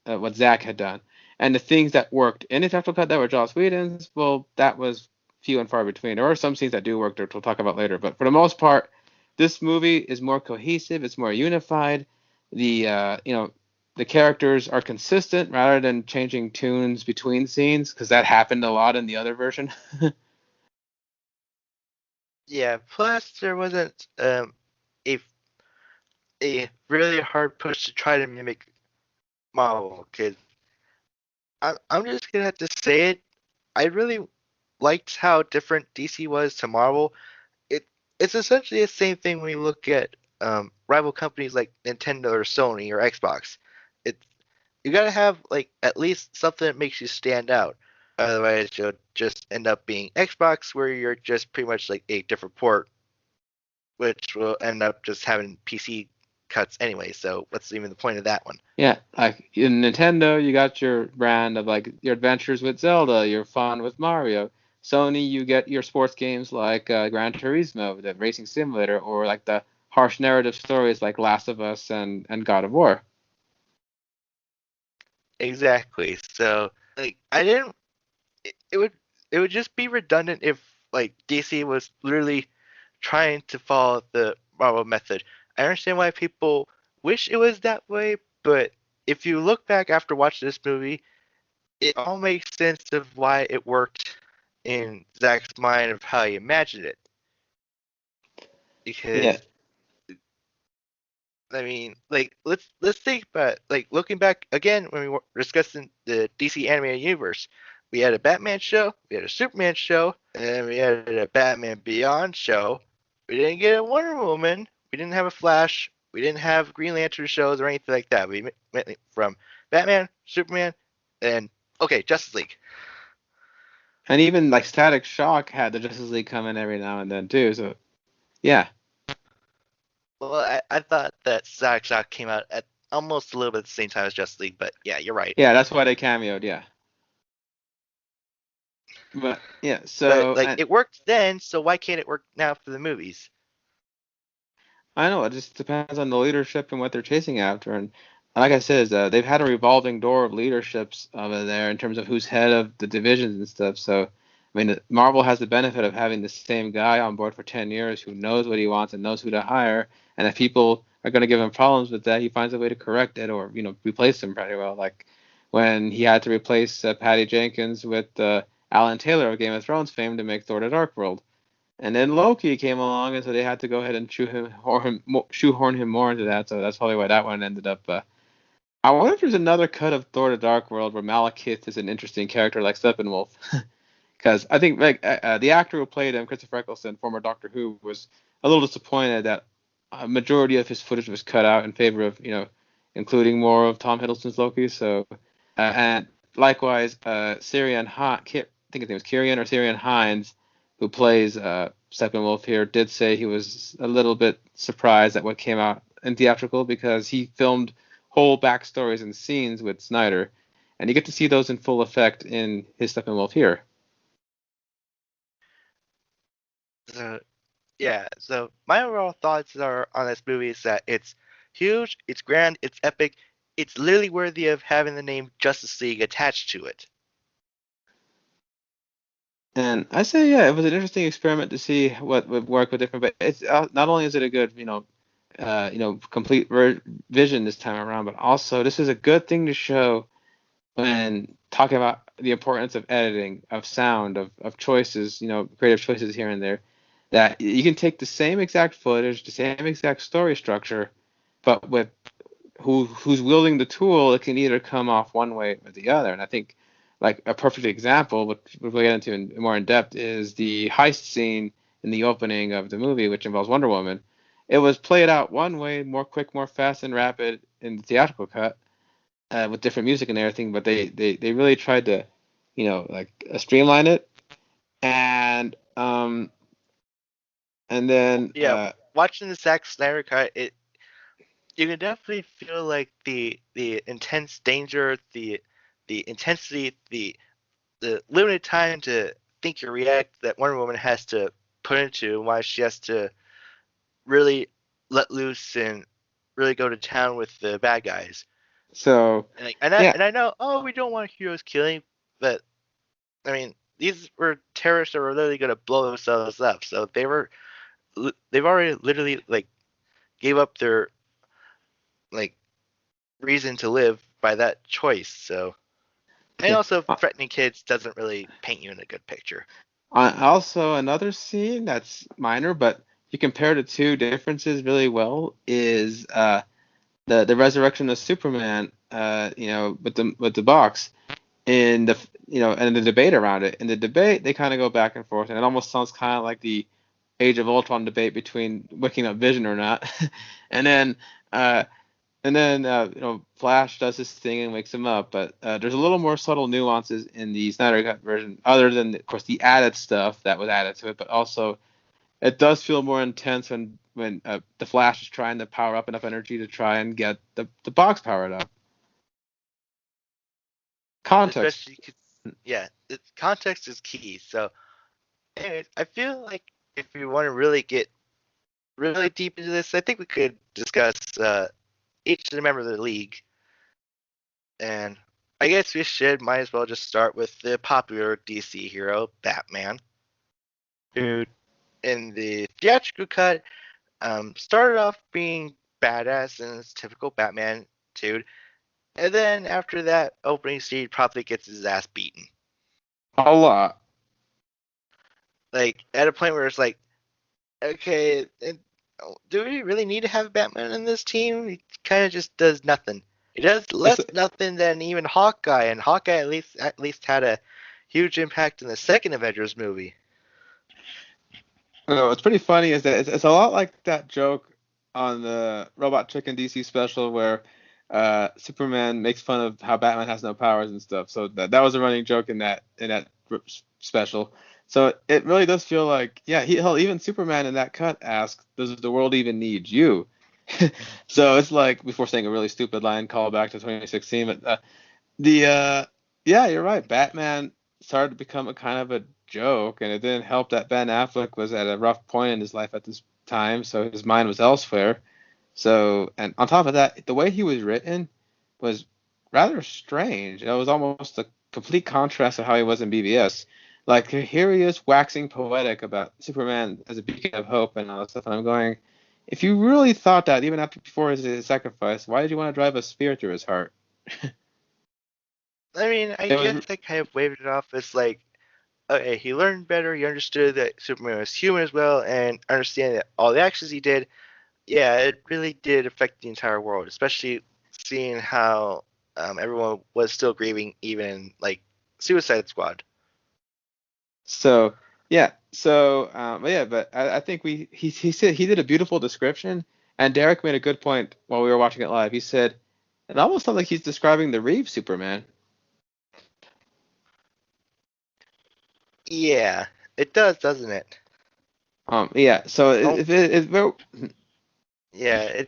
what Zack had done, and the things that worked in the theatrical cut that were Joss Whedon's, well, that was few and far between. There are some scenes that do work that we'll talk about later, but for the most part, this movie is more cohesive. It's more unified. The characters are consistent rather than changing tunes between scenes because that happened a lot in the other version. Yeah, plus there wasn't a a really hard push to try to mimic Marvel because I'm just gonna have to say it. I really liked how different DC was to Marvel. It it's essentially the same thing when you look at rival companies like Nintendo or Sony or Xbox. It you gotta have like at least something that makes you stand out. Otherwise, you'll just end up being Xbox, where you're just pretty much like a different port, which will end up just having PC cuts anyway. So what's even the point of that one? Yeah, like in Nintendo, you got your brand of like your adventures with Zelda, your fun with Mario. Sony, you get your sports games like Gran Turismo, the racing simulator, or like the harsh narrative stories like Last of Us and God of War. Exactly. So like I didn't. It would it would just be redundant if like DC was literally trying to follow the Marvel method. I understand why people wish it was that way, but if you look back after watching this movie, it all makes sense of why it worked in Zack's mind of how he imagined it. Yeah, Because I mean, like let's think about like looking back again when we were discussing the DC animated universe. We had a Batman show, we had a Superman show, and we had a Batman Beyond show. We didn't get a Wonder Woman. We didn't have a Flash. We didn't have Green Lantern shows or anything like that. We went from Batman, Superman, and okay, Justice League. and even like Static Shock had the Justice League come in every now and then too. So yeah, Well, I thought that Zack Shock came out at almost a little bit at the same time as Justice League, but yeah, you're right. yeah, that's why they cameoed. Yeah, but yeah, But so like it worked then, so why can't it work now for the movies? I know it just depends on the leadership and what they're chasing after. And like I said, they've had a revolving door of leaderships over there in terms of who's head of the divisions and stuff. So, I mean, Marvel has the benefit of having the same guy on board for 10 years who knows what he wants and knows who to hire. And if people are going to give him problems with that, he finds a way to correct it or, replace them pretty well. Like when he had to replace Patty Jenkins with Alan Taylor of Game of Thrones fame to make Thor: The Dark World. And then Loki came along, and so they had to go ahead and shoehorn him more into that. So that's probably why that one ended up. I wonder if there's another cut of Thor: The Dark World where Malekith is an interesting character like Steppenwolf, because I think like the actor who played him, Christopher Eccleston, former Doctor Who, was a little disappointed that a majority of his footage was cut out in favor of including more of Tom Hiddleston's Loki. So and likewise, I think his name was Kieran or Syrian Hines, who plays Steppenwolf here, did say he was a little bit surprised at what came out in theatrical because he filmed whole backstories and scenes with Snyder, and you get to see those in full effect in his Steppenwolf here. So yeah, so my overall thoughts are on this movie is that it's huge, it's grand, it's epic, it's literally worthy of having the name Justice League attached to it. And I say, yeah, it was an interesting experiment to see what would work with different. But it's not only is it a good, complete vision this time around, but also this is a good thing to show when talking about the importance of editing, of sound, of choices, creative choices here and there. That you can take the same exact footage, the same exact story structure, but with who's wielding the tool, it can either come off one way or the other. And I think like a perfect example, which we'll get into more in depth, is the heist scene in the opening of the movie, which involves Wonder Woman. It was played out one way, more quick, more fast and rapid in the theatrical cut, with different music and everything. But they really tried to, streamline it. And then Yeah, watching the Zack Snyder cut, you can definitely feel like the intense danger, the intensity, the limited time to think or react that Wonder Woman has to put into, and why she has to really let loose and really go to town with the bad guys. so And yeah, I know, oh, we don't want heroes killing, but I mean, these were terrorists that were literally going to blow themselves up. So they've already literally like gave up their like reason to live by that choice. So and yeah. also threatening kids doesn't really paint you in a good picture. Also, another scene that's minor, but you compare the two differences really well is the resurrection of Superman, with the box in the and the debate around it. In the debate, they kind of go back and forth, and it almost sounds kind of like the Age of Ultron debate between waking up Vision or not, and then uh, Flash does his thing and wakes him up. But there's a little more subtle nuances in the Snyder Cut version, other than, of course, the added stuff that was added to it. But also, it does feel more intense when the Flash is trying to power up enough energy to try and get the box powered up. Context. Especially, yeah, context is key. So, anyways, I feel like if we want to really get really deep into this, I think we could discuss each of the members of the league. And I guess we might as well just start with the popular DC hero, Batman, who in the theatrical cut started off being badass in his typical Batman attitude, and then after that opening scene, probably gets his ass beaten. A lot. Like at a point where it's like, okay, do we really need to have Batman in this team? He kind of just does nothing. He does It's less nothing than even Hawkeye, and Hawkeye at least had a huge impact in the second Avengers movie. what's pretty funny is that it's a lot like that joke on the Robot Chicken DC special where Superman makes fun of how Batman has no powers and stuff. So that was a running joke in that special. So it really does feel like, yeah, hell, even Superman in that cut asks, "Does the world even need you?" So it's like, before saying a really stupid line, call back to 2016. But the yeah, you're right. Batman started to become a kind of a joke, and it didn't help that Ben Affleck was at a rough point in his life at this time, so his mind was elsewhere. So, and on top of that, the way he was written was rather strange. It was almost a complete contrast to how he was in BVS. Like, here he is waxing poetic about Superman as a beacon of hope and all that stuff, and I'm going, if you really thought that even after before his sacrifice, why did you want to drive a spear through his heart? I mean, I It guess was I kind of waved it off as like, okay, he learned better. He understood that Superman was human as well, and understanding that all the actions he did, yeah, it really did affect the entire world, especially seeing how everyone was still grieving, even like Suicide Squad. So yeah, but I think he said he did a beautiful description, And Derek made a good point while we were watching it live. He said it almost sounds like he's describing the Reeve Superman. Yeah, it does, doesn't it? Yeah. So Oh, yeah,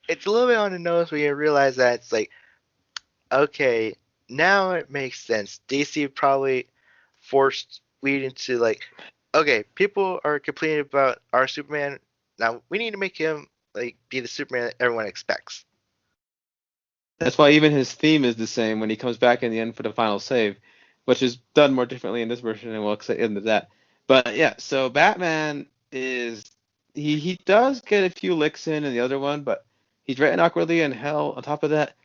it's a little bit on the nose when you realize that it's like, okay, now it makes sense. DC probably forced Whedon into like, okay, people are complaining about our Superman. Now we need to make him like be the Superman that everyone expects. that's why even his theme is the same when he comes back in the end for the final save, which is done more differently in this version, and we'll get into that. But yeah, so Batman is he does get a few licks in the other one, but he's written awkwardly and hell. On top of that,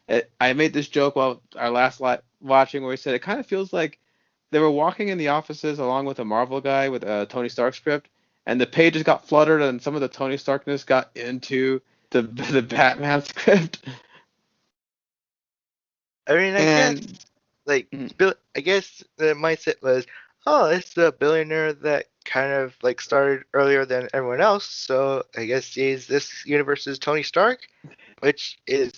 I made this joke while our last watching where he said it kind of feels like they were walking in the offices along with a Marvel guy with a Tony Stark script, and the pages got fluttered, and some of the Tony Starkness got into the Batman script. I mean, I guess And like I guess the mindset was, oh, it's the billionaire that kind of like started earlier than everyone else, so I guess he's this universe's Tony Stark, which is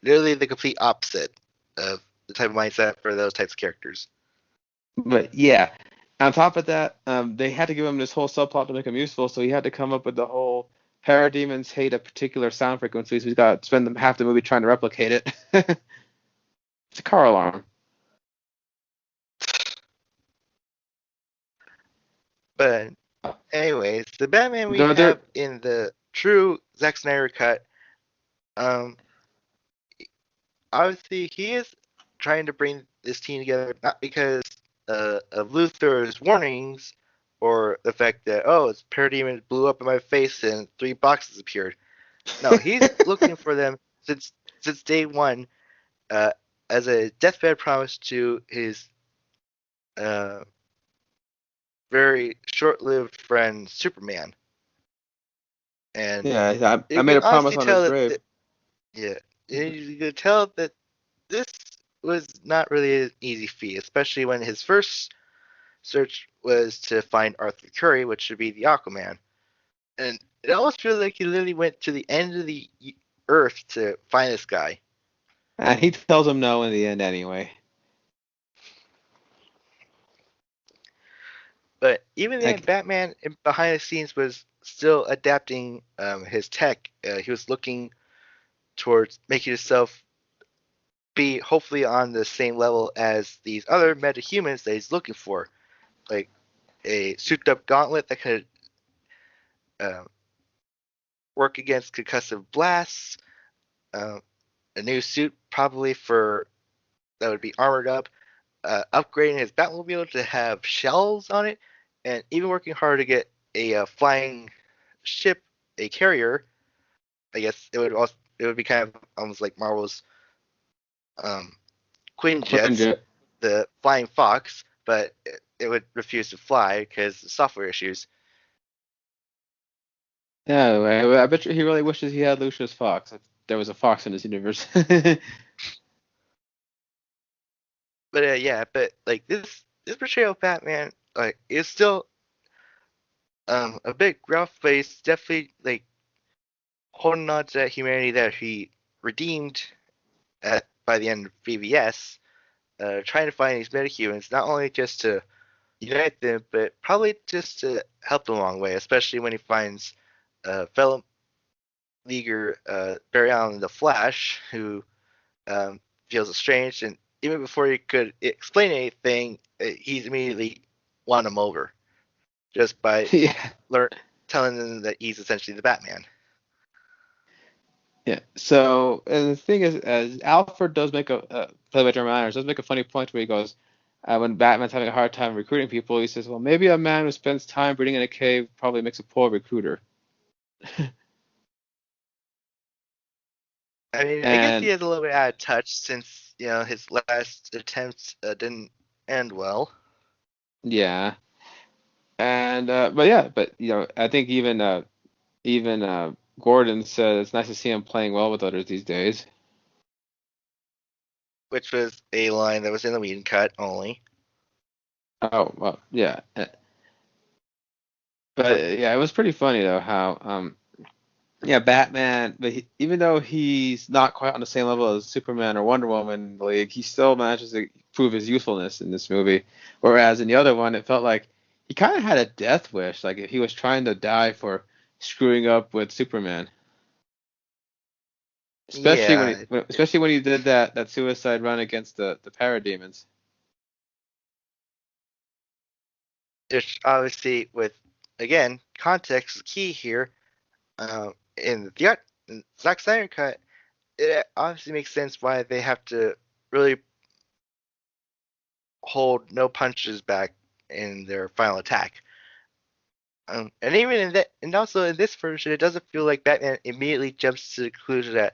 literally the complete opposite of the type of mindset for those types of characters. but yeah, on top of that, they had to give him this whole subplot to make him useful, so he had to come up with the whole parademons hate a particular sound frequency, so he's got to spend half the movie trying to replicate it. It's a car alarm. But anyways, the Batman we No, they're have in the true Zack Snyder cut, um, obviously he is trying to bring this team together not because of Luthor's warnings or the fact that his parademon blew up in my face and 3 boxes appeared. No, he's looking for them since day one, uh, as a deathbed promise to his uh, very short-lived friend Superman, and yeah. I you made can a promise honestly on his tell grave. that yeah, you can tell that this was not really an easy feat, especially when his first search was to find Arthur Curry, which should be the Aquaman. And it almost feels like he literally went to the end of the earth to find this guy. And he tells him no in the end anyway. But even then, Like, Batman behind the scenes was still adapting his tech. He was looking towards making himself be hopefully on the same level as these other metahumans that he's looking for, like a souped up gauntlet that could uh, work against concussive blasts, uh, a new suit probably for that would be armored up, upgrading his Batmobile to have shells on it, and even working hard to get a flying ship, a carrier. I guess it would be kind of almost like Marvel's um, Quinjets, Quinjet. the Flying Fox, but it would refuse to fly because of software issues. Yeah, I bet you he really wishes he had Lucius Fox. There was a Fox in his universe. But yeah, but like this portrayal of Batman like is still a bit rough, but it's definitely like holding on to that humanity that he redeemed at by the end of BVS, trying to find these metahumans not only just to unite them, but probably just to help them along the way, especially when he finds fellow leaguer Barry Allen the Flash, who feels estranged, and even before he could explain anything, he's immediately won him over just by Yeah. learn telling them that he's essentially the Batman. Yeah. So, and the thing is, as Alfred does make played by Jeremy Irons, does make a funny point where he goes, when Batman's having a hard time recruiting people, he says, "Well, maybe a man who spends time breeding in a cave probably makes a poor recruiter." I mean, I guess he And is a little bit out of touch since his last attempts didn't end well. yeah, and but yeah, but I think even Gordon said it's nice to see him playing well with others these days. Which was a line that was in the Whedon cut only. Oh well, yeah, but yeah, it was pretty funny though how Yeah, Batman, but even though he's not quite on the same level as Superman or Wonder Woman in the League, he still manages to prove his usefulness in this movie. Whereas in the other one, it felt like he kind of had a death wish, like he was trying to die for screwing up with Superman. Yeah, Especially when he did that suicide run against the parademons. it's obviously with again context is key here. In the in Zack Snyder cut, it obviously makes sense why they have to really hold no punches back in their final attack. And even in that, and also in this version, it doesn't feel like Batman immediately jumps to the conclusion that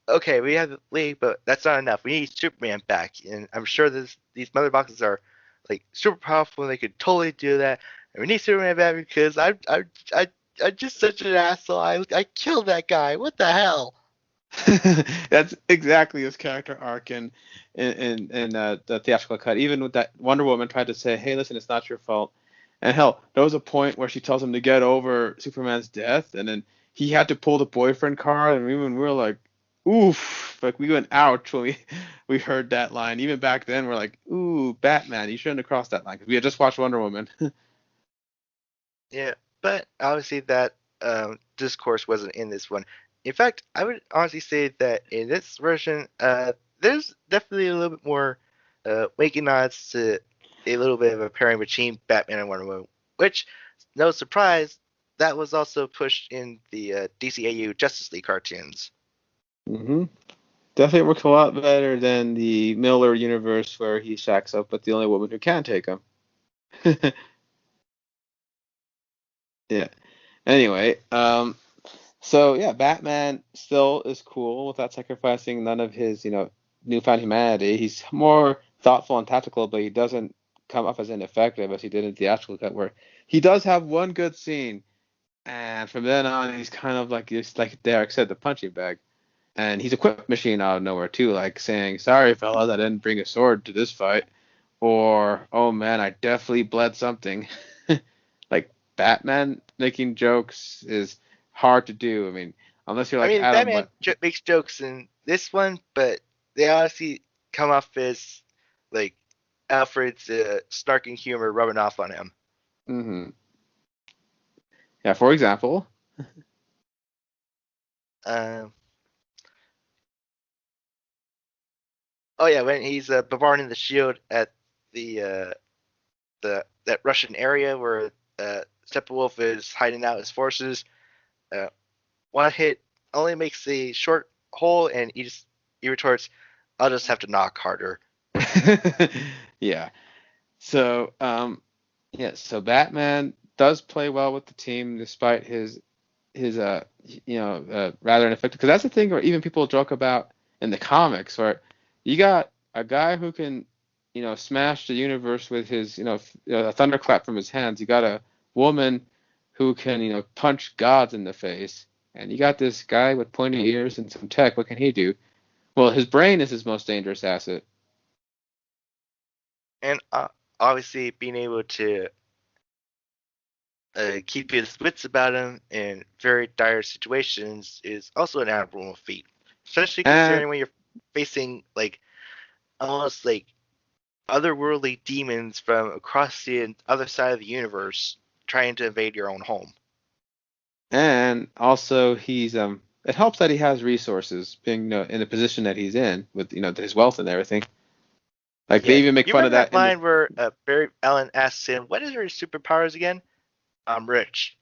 okay, we have the League, but that's not enough. We need Superman back, and I'm sure these mother boxes are like super powerful, and they could totally do that. And we need Superman back because I I'm just such an asshole. I killed that guy. What the hell? That's exactly his character arc in the theatrical cut. Even with that, Wonder Woman tried to say, "Hey, listen, it's not your fault." And hell, there was a point where she tells him to get over Superman's death, and then he had to pull the boyfriend card, and we were like, "Oof!" Like we went ouch when we heard that line. Even back then, we're like, "Ooh, Batman, you shouldn't have crossed that line," because we had just watched Wonder Woman. Yeah, but obviously that discourse wasn't in this one. In fact, I would honestly say that in this version, there's definitely a little bit more waking nods to a little bit of a pairing between Batman and Wonder Woman, which, no surprise, that was also pushed in the DCAU Justice League cartoons. hmm Definitely works a lot better than the Miller universe where he shacks up with the only woman who can take him. Yeah. Anyway, so yeah, Batman still is cool without sacrificing none of his, newfound humanity. He's more thoughtful and tactical, but he doesn't come off as ineffective as he did in the theatrical cut, where he does have one good scene, and from then on, he's kind of like just like Derek said, the punching bag. And he's a quick machine out of nowhere too, like saying, "Sorry, fellas, I didn't bring a sword to this fight," or "Oh man, I definitely bled something." Like Batman making jokes is hard to do. I mean, unless you're I like mean, Adam Batman West. makes jokes in this one, but they honestly come off as like Alfred's snarking humor rubbing off on him. Hmm Yeah, for example. Um, Oh yeah, when he's bombarding the shield at the that Russian area where Steppenwolf is hiding out his forces. Uh, one hit only makes a short hole, and he retorts, "I'll just have to knock harder." Yeah. So, yeah, so Batman does play well with the team despite his rather ineffective, because that's the thing where even people joke about in the comics, where you got a guy who can smash the universe with his a thunderclap from his hands. You got a woman who can punch gods in the face, and you got this guy with pointy ears and some tech. What can he do? Well, his brain is his most dangerous asset. And obviously, being able to keep his wits about him in very dire situations is also an admirable feat, especially And considering when you're facing like almost like otherworldly demons from across the other side of the universe trying to invade your own home. and also he's it helps that he has resources, being in the position that he's in with his wealth and everything. Like they Yeah, even make you fun of remember that that in the. line where Barry Allen asks him, "What is your superpowers again?" "I'm rich."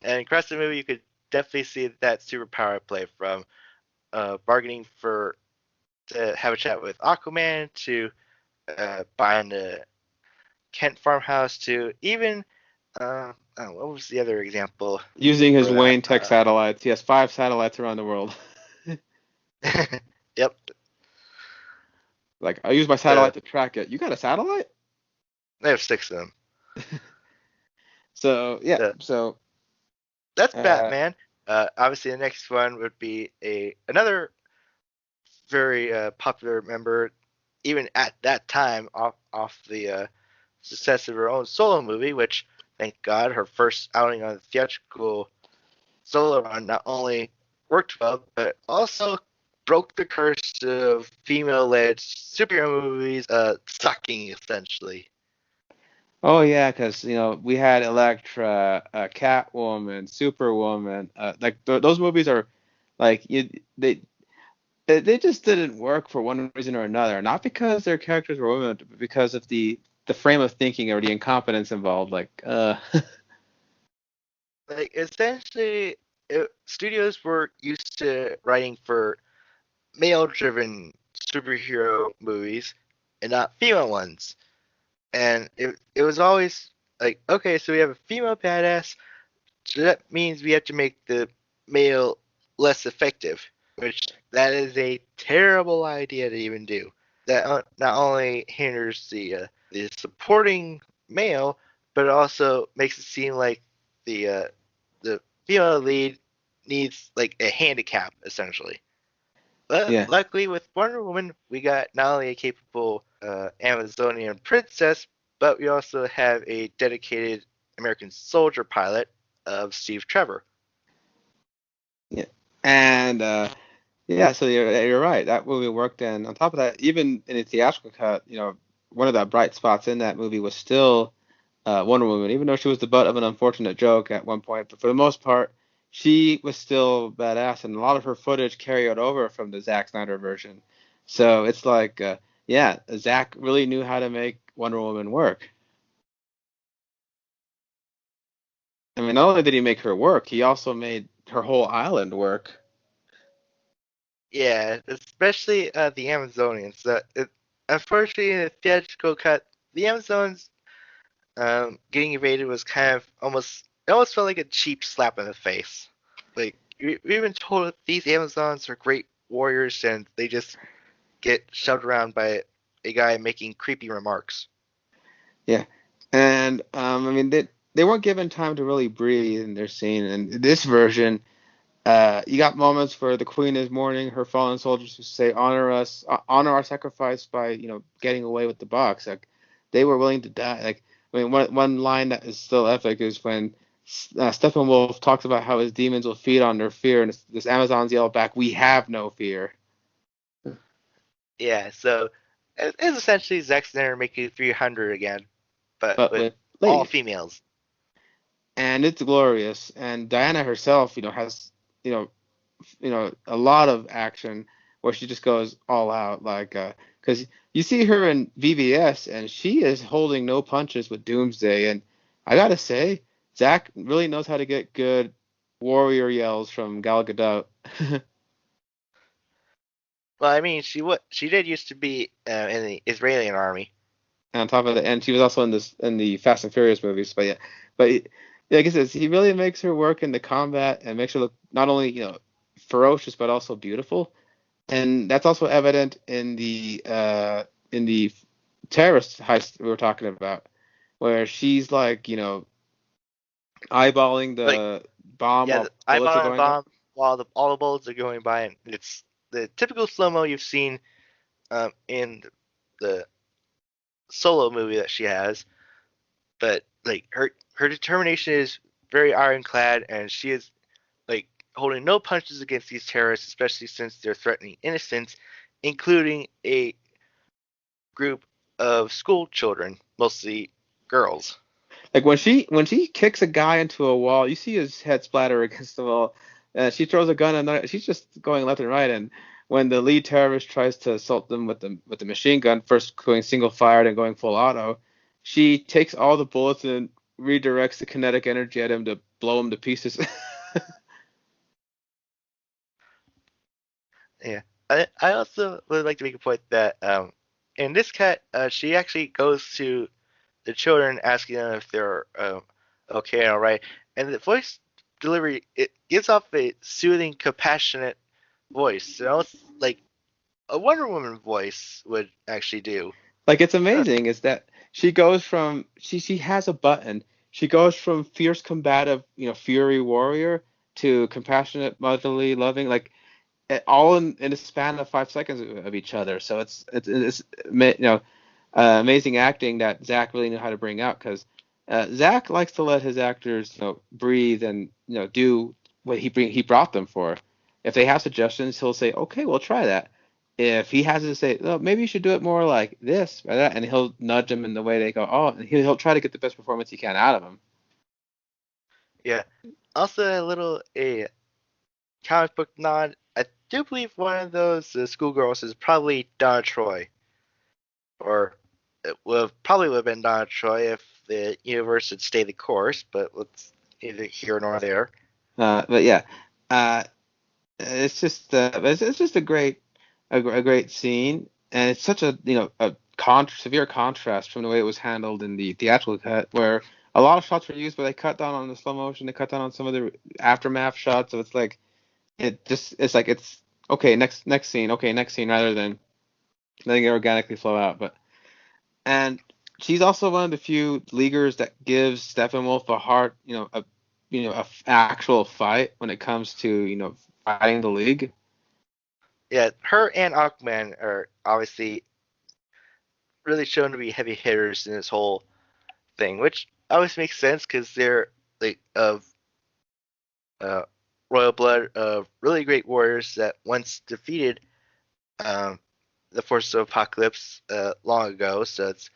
And across the movie, you could definitely see that superpower play from bargaining for to have a chat with Aquaman to buying the Kent farmhouse to even oh, what was the other example Using his for that? Wayne Tech satellites. He has 5 satellites around the world. Yep, Like, I use my the satellite to track it. You got a satellite? they have six of them. So, yeah. The So, That's uh, Batman. Obviously, the next one would be a another very popular member, even at that time, off the success of her own solo movie, which thank God her first outing on the theatrical solo run not only worked well, but also broke the curse of female-led superhero movies sucking, essentially. Oh yeah, because we had Elektra, Catwoman, Superwoman. Those movies are like they just didn't work for one reason or another. Not because their characters were women, but because of the frame of thinking or the incompetence involved. Like essentially, studios were used to writing for male-driven superhero movies and not female ones, and it was always like, okay, so we have a female badass, so that means we have to make the male less effective, which that is a terrible idea to even do. That not only hinders the supporting male, but it also makes it seem like the female lead needs like a handicap essentially. But Yeah, luckily with Wonder Woman, we got not only a capable Amazonian princess, but we also have a dedicated American soldier pilot of Steve Trevor. yeah, and yeah. So you're right. That movie worked, and on top of that, even in its theatrical cut, one of the bright spots in that movie was still Wonder Woman, even though she was the butt of an unfortunate joke at one point. But for the most part, she was still badass, and a lot of her footage carried over from the Zack Snyder version. So it's like, yeah, Zack really knew how to make Wonder Woman work. I mean, not only did he make her work, he also made her whole island work. Yeah, especially the Amazonians. Unfortunately, in the theatrical cut, the Amazons getting invaded was kind of it almost felt like a cheap slap in the face. Like we've been told that these Amazons are great warriors, and they just get shoved around by a guy making creepy remarks. Yeah, and I mean, they weren't given time to really breathe in their scene. And this version, you got moments where the queen is mourning her fallen soldiers who say, "Honor us, honor our sacrifice by getting away with the box." Like they were willing to die. Like I mean, one line that is still epic is when Steppenwolf talks about how his demons will feed on their fear, and this Amazons yell back, "We have no fear." Yeah, so it's essentially Zack Snyder making 300 again, but But with with all ladies, females. and it's glorious. And Diana herself, has a lot of action where she just goes all out, like because you see her in VVS and she is holding no punches with Doomsday, and I gotta say, Zach really knows how to get good warrior yells from Gal Gadot. Well, I mean, she did used to be in the Israeli army. And on top of that, and she was also in the Fast and Furious movies. But yeah, but like I said, he really makes her work in the combat and makes her look not only ferocious but also beautiful. And that's also evident in the terrorist heist we were talking about, where she's like, eyeballing Like, the bomb yeah, the while bullets are eyeball and going up. bomb while all the bullets are going by, and it's the typical slow mo you've seen in the solo movie that she has. But like her determination is very ironclad, and she is like holding no punches against these terrorists, especially since they're threatening innocents, including a group of school children, mostly girls. Like when she kicks a guy into a wall, you see his head splatter against the wall. She throws a gun and she's just going left and right. And when the lead terrorist tries to assault them with the machine gun, first going single fired and going full auto, she takes all the bullets and redirects the kinetic energy at him to blow him to pieces. Yeah. I also would like to make a point that in this cut, she actually goes to the children asking them if they're okay and all right, and the voice delivery it gives off a soothing, compassionate voice, almost like a Wonder Woman voice would actually do. Like it's Uh, amazing is that she goes from she has a button. She goes from fierce combative, fury warrior to compassionate, motherly, loving. Like all in a span of 5 seconds of each other. So it's amazing acting that Zach really knew how to bring out because Zach likes to let his actors breathe and do what he brought them for. If they have suggestions, he'll say, "Okay, we'll try that." If he has to say, "Oh, maybe you should do it more like this or that," and he'll nudge them in the way they go, "Oh," and he'll try to get the best performance he can out of them. Yeah. Also, a comic book nod. I do believe one of those schoolgirls is probably Donna Troy, or probably would have been Donna Troy if the universe had stayed the course. But let's neither here nor there. But yeah, uh, it's just a great scene, and it's such a a severe contrast from the way it was handled in the theatrical cut, where a lot of shots were used, but they cut down on the slow motion, they cut down on some of the aftermath shots, so it's like it's like it's okay, next scene, okay, next scene, rather than letting it organically flow out. But and she's also one of the few leaguers that gives Steppenwolf a heart, actual fight when it comes to fighting the league. Yeah, her and Aquaman are obviously really shown to be heavy hitters in this whole thing, which always makes sense because they're like of uh, royal blood of really great warriors that once defeated um, the forces of Apocalypse long ago. So it's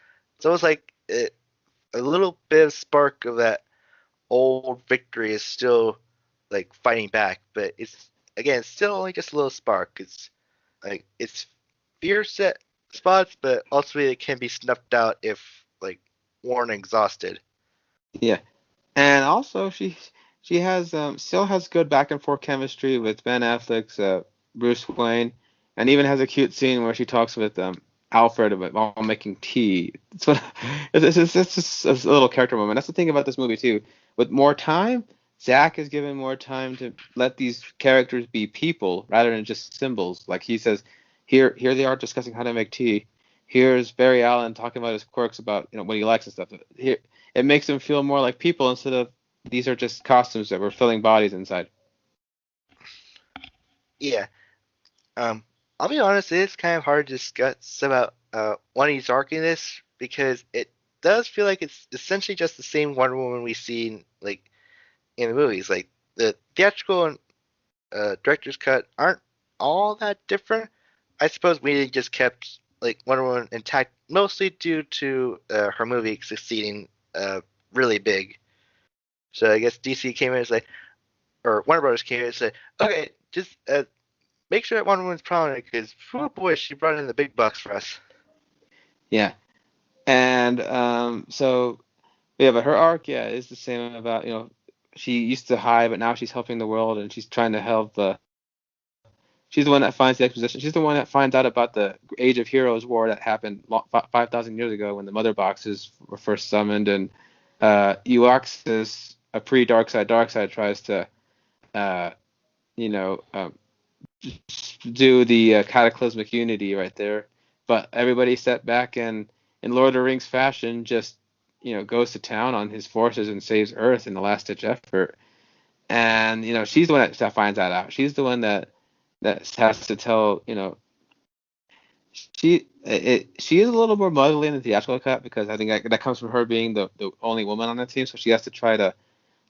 almost like a little bit of spark of that old victory is still like fighting back, but it's again it's still only just a little spark. It's fierce at spots, but ultimately it can be snuffed out if like worn and exhausted. Yeah, and also she has still has good back and forth chemistry with Ben Affleck's Bruce Wayne, and even has a cute scene where she talks with Alfred about while making tea. It's what it's just a little character moment. That's the thing about this movie too. With more time, Zach is given more time to let these characters be people rather than just symbols. Like he says, here they are discussing how to make tea. Here's Barry Allen talking about his quirks about what he likes and stuff. Here it makes them feel more like people instead of these are just costumes that we're filling bodies inside. Yeah. Um, I'll be honest, it is kind of hard to discuss about Juani's arc in this because it does feel like it's essentially just the same Wonder Woman we've seen like in the movies. Like the theatrical and director's cut aren't all that different. I suppose we just kept like Wonder Woman intact mostly due to her movie succeeding really big. So I guess DC came in and said, or Warner Brothers came in and said, okay, just make sure that Wonder Woman's prominent because, oh boy, she brought in the big bucks for us. Yeah, and so yeah, but her arc, yeah, is the same about she used to hide, but now she's helping the world, and she's trying to help the. She's the one that finds the exposition. She's the one that finds out about the Age of Heroes war that happened 5,000 years ago when the Mother Boxes were first summoned, and Euoxus, a pre-Darkseid tries to uh, you know, do the cataclysmic unity right there. But everybody sat back and, in Lord of the Rings fashion, just goes to town on his forces and saves Earth in the last ditch effort. And she's the one that finds that out. She's the one that has to tell she is a little more motherly in the theatrical cut because I think that comes from her being the only woman on the team. So she has to try to.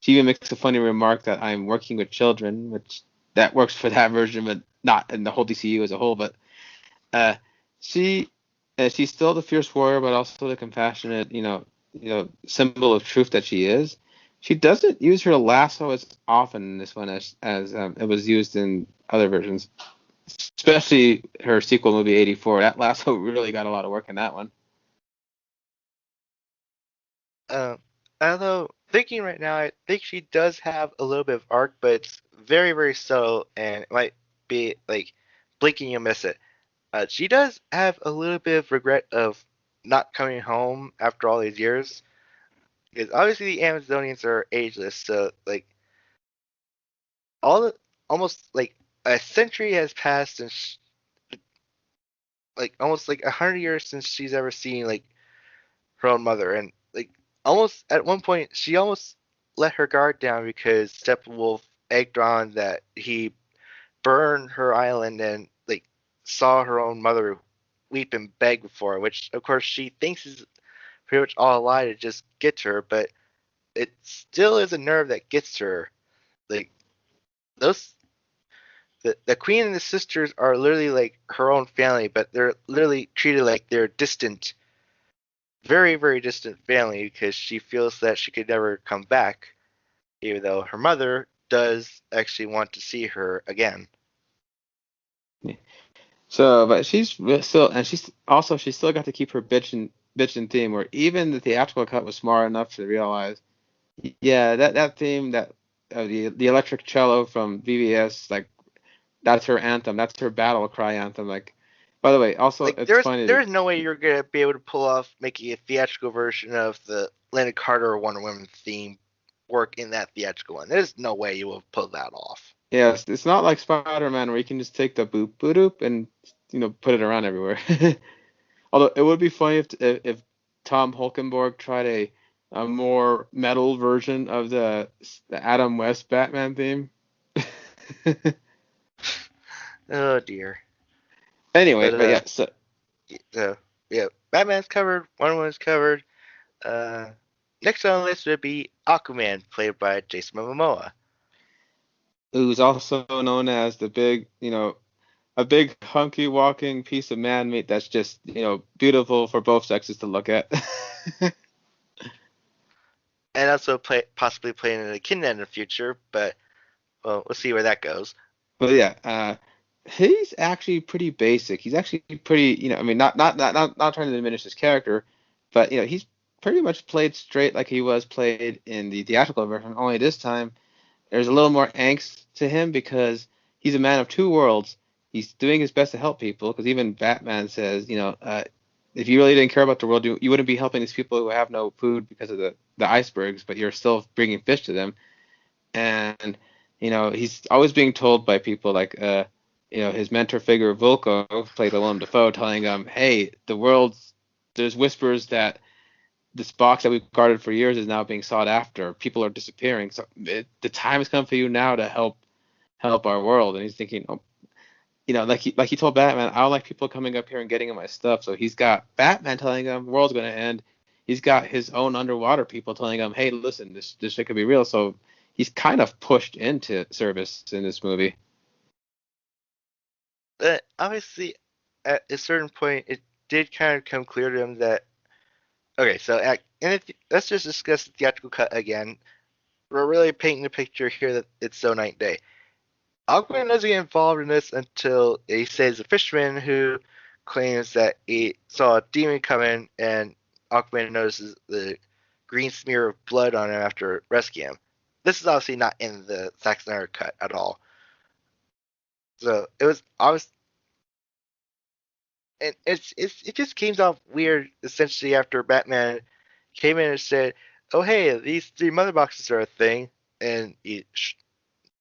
She even makes a funny remark that I'm working with children, which that works for that version, but not in the whole DCU as a whole. But uh, she she's still the fierce warrior, but also the compassionate, symbol of truth that she is. She doesn't use her lasso as often in this one as it was used in other versions, especially her sequel movie '84. That lasso really got a lot of work in that one. Um, although thinking right now, I think she does have a little bit of arc, but it's very, very subtle, and it might be like blinking you'll miss it. She does have a little bit of regret of not coming home after all these years, because obviously the Amazonians are ageless, so like all the, almost like a century has passed, and like almost like 100 years since she's ever seen like her own mother, and like almost at one point she almost let her guard down because Steppenwolf egged on that he burned her island and like saw her own mother weep and beg before her, which of course she thinks is pretty much all a lie to just get to her, but it still is a nerve that gets to her. Like those the queen and the sisters are literally like her own family, but they're literally treated like they're distant, very very distant family because she feels that she could never come back, even though her mother does actually want to see her again. Yeah. So, but still, and she still got to keep her bitchin' theme, where even the theatrical cut was smart enough to realize, yeah, that theme, that the electric cello from VVS, like that's her anthem, that's her battle cry anthem. Like, by the way, also Like it's funny. there's no way you're gonna be able to pull off making a theatrical version of the Linda Carter or Wonder Woman theme work in that theatrical one. There's no way you will pull that off. Yes, it's not like Spider-Man where you can just take the boop boop boop and put it around everywhere. Although it would be funny if Tom Holkenborg tried a more metal version of the Adam West Batman theme. Oh dear. Anyway, But but yeah, so uh yeah, Batman's covered, Wonder Woman's covered. Uh, Next on the list would be Aquaman, played by Jason Momoa. who's also known as the big, a big hunky walking piece of man meat that's just, beautiful for both sexes to look at. And also possibly playing in a Kidman in the future, but well, we'll see where that goes. But yeah, he's actually pretty basic. He's actually pretty, I mean, not trying to diminish his character, but he's pretty much played straight like he was played in the theatrical version. Only this time, there's a little more angst to him because he's a man of two worlds. He's doing his best to help people because even Batman says, if you really didn't care about the world, you wouldn't be helping these people who have no food because of the icebergs, but you're still bringing fish to them. And he's always being told by people like his mentor figure Volko, played by Willem Dafoe, telling him, "Hey, there's whispers that this box that we've guarded for years is now being sought after. People are disappearing. So the time has come for you now to help our world." And he's thinking, oh, like he told Batman, "I don't like people coming up here and getting in my stuff." So he's got Batman telling him the world's going to end. He's got his own underwater people telling him, "Hey, listen, this shit could be real." So he's kind of pushed into service in this movie. But obviously, at a certain point, it did kind of come clear to him that okay, so let's just discuss the theatrical cut again. We're really painting the picture here that it's so night and day. Aquaman doesn't get involved in this until he says a fisherman who claims that he saw a demon coming, and Aquaman notices the green smear of blood on him after rescuing him. This is obviously not in the Zack Snyder cut at all. So it was obvious, and it just came off weird. Essentially, after Batman came in and said, "Oh hey, these three mother boxes are a thing," and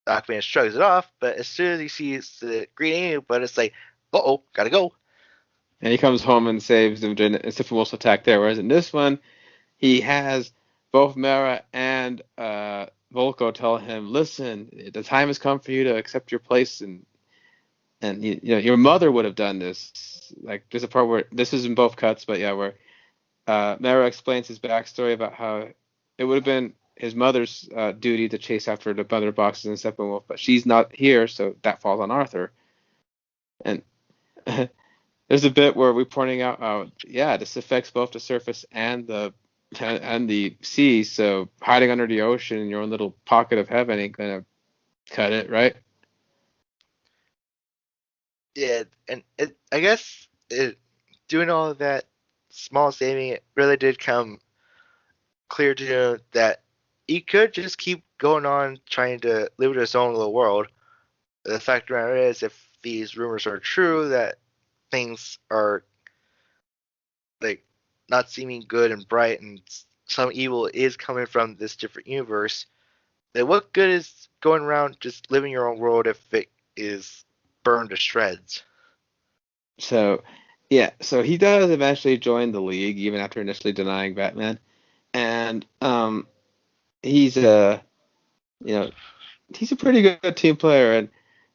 Aquaman shrugs it off. But as soon as he sees the green alien, but it's like, "Uh oh, gotta go." And he comes home and saves them during the Steppenwolf's attack there. Whereas in this one, he has both Mara and Volko tell him, "Listen, the time has come for you to accept your place, and your mother would have done this." Like there's a part where this is in both cuts, but yeah, where Mara explains his backstory about how it would have been his mother's duty to chase after the mother boxes in Steppenwolf, but she's not here, so that falls on Arthur. And there's a bit where we're pointing out, yeah, this affects both the surface and the sea. So hiding under the ocean in your own little pocket of heaven ain't gonna cut it, right? Yeah, and I guess doing all of that small saving, it really did come clear to him that he could just keep going on trying to live in his own little world. The fact of the matter is, if these rumors are true, that things are like not seeming good and bright, and some evil is coming from this different universe, then what good is going around just living your own world if it is burned to shreds? So yeah, so he does eventually join the League, even after initially denying Batman, and he's a you know he's a pretty good team player, and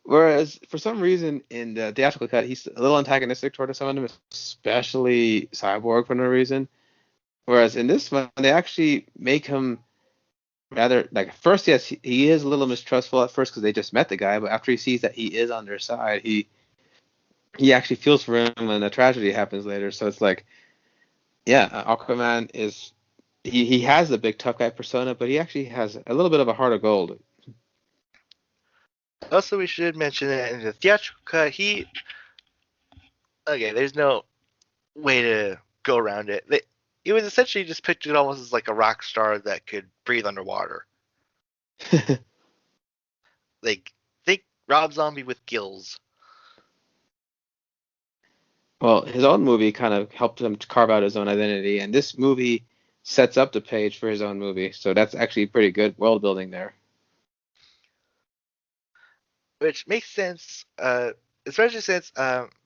whereas for some reason in the theatrical cut he's a little antagonistic toward some of them, especially Cyborg for no reason. Whereas in this one they actually make him rather like at first, yes, he is a little mistrustful at first because they just met the guy, but after he sees that he is on their side, he actually feels for him when a tragedy happens later. So it's like, yeah, Aquaman is he has the big tough guy persona, but he actually has a little bit of a heart of gold. Also, we should mention that in the theatrical cut, there's no way to go around it. It was essentially just pictured almost as like a rock star that could breathe underwater. Like, think Rob Zombie with gills. Well, his own movie kind of helped him to carve out his own identity, and this movie sets up the page for his own movie. So that's actually pretty good world building there. Which makes sense, especially since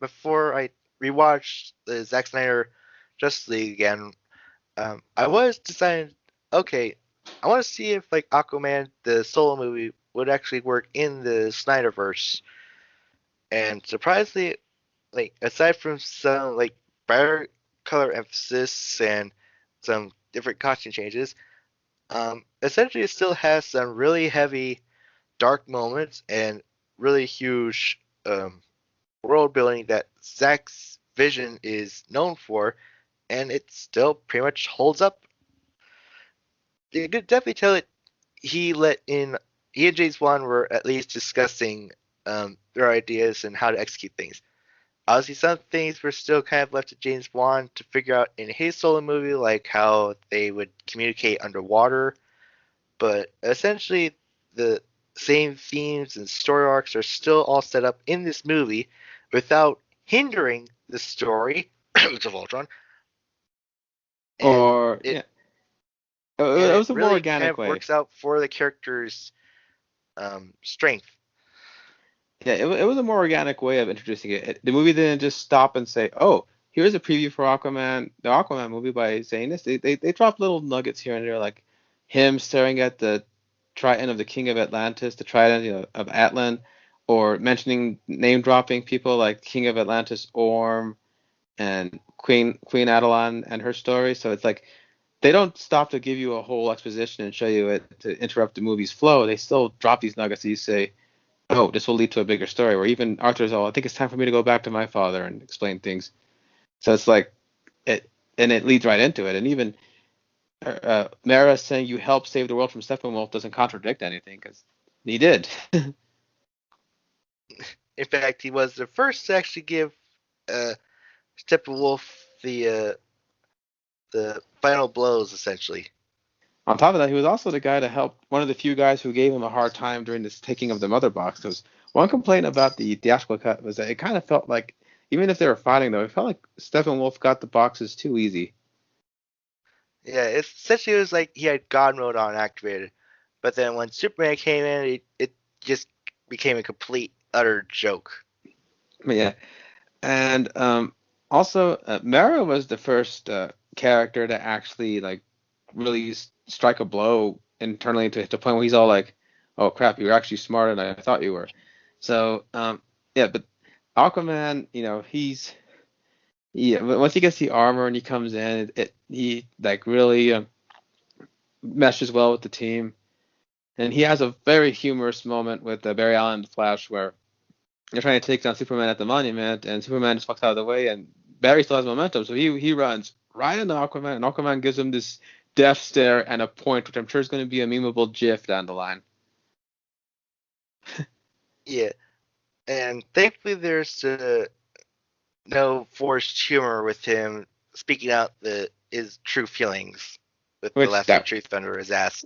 before I rewatched the Zack Snyder Justice League again, I was deciding, okay, I want to see if like Aquaman, the solo movie, would actually work in the Snyderverse. And surprisingly, like aside from some like brighter color emphasis and some different costume changes, essentially it still has some really heavy dark moments and really huge world building that Zack's vision is known for, and it still pretty much holds up. You could definitely tell that he and James Wan were at least discussing their ideas and how to execute things. Obviously, some things were still kind of left to James Wan to figure out in his solo movie, like how they would communicate underwater. But essentially, the same themes and story arcs are still all set up in this movie without hindering the story of Ultron, and Or it yeah, it it was a more really kind organic of way. works out for the character's strength. Yeah, it was a more organic way of introducing it. The movie didn't just stop and say, "Oh, here's a preview for Aquaman, the Aquaman movie," by saying this. They dropped little nuggets here and there, like him staring at the trident of the King of Atlantis, the trident, of Atlan, or mentioning name dropping people like King of Atlantis, Orm, and Queen Adelan and her story. So it's like they don't stop to give you a whole exposition and show you it to interrupt the movie's flow. They still drop these nuggets that you say, "Oh, this will lead to a bigger story." Or even Arthur's all, "I think it's time for me to go back to my father and explain things." So it's like it, and it leads right into it. And even Mara saying you helped save the world from Steppenwolf doesn't contradict anything because he did. In fact, he was the first to actually give uh, Steppenwolf the final blows, essentially. On top of that, he was also the guy to help one of the few guys who gave him a hard time during this taking of the mother box. Because one complaint about the theatrical cut was that it kind of felt like, even if they were fighting though, it felt like Steppenwolf got the boxes too easy. Yeah, it's essentially it was like he had God mode on activated, but then when Superman came in, it just became a complete utter joke. But yeah, and also Mara was the first character to actually like really strike a blow internally to the point where he's all like, "Oh crap, you're actually smarter than I thought you were." So yeah, but Aquaman, yeah, once he gets the armor and he comes in, he like really meshes well with the team, and he has a very humorous moment with Barry Allen and the Flash where they're trying to take down Superman at the monument, and Superman just fucks out of the way, and Barry still has momentum, so he runs right into Aquaman, and Aquaman gives him this death stare and a point, which I'm sure is going to be a memeable GIF down the line. Yeah, and thankfully there's no forced humor with him speaking out his true feelings with the Which last truth under his ass.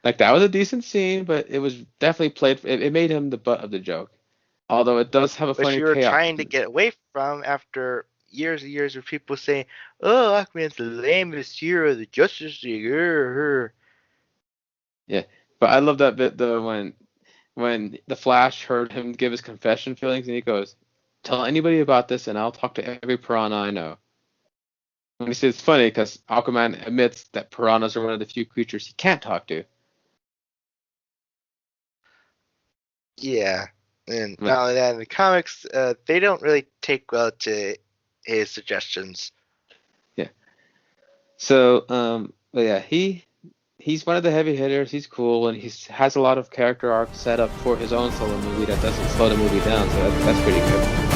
that was a decent scene, but it was definitely played. It made him the butt of the joke, although it does have a Which funny we were payoff. trying to get away from after years and years of people saying, "Oh, Aquaman's the lamest hero of the Justice League." Yeah, but I love that bit though when the Flash heard him give his confession feelings, and he goes, "Tell anybody about this, and I'll talk to every piranha I know." And he says it's funny because Aquaman admits that piranhas are one of the few creatures he can't talk to. Yeah, and But not only that, in the comics, they don't really take well to his suggestions. yeah, so but yeah, he he's one of the heavy hitters. He's cool, and has a lot of character arc set up for his own solo movie that doesn't slow the movie down. So that's pretty good.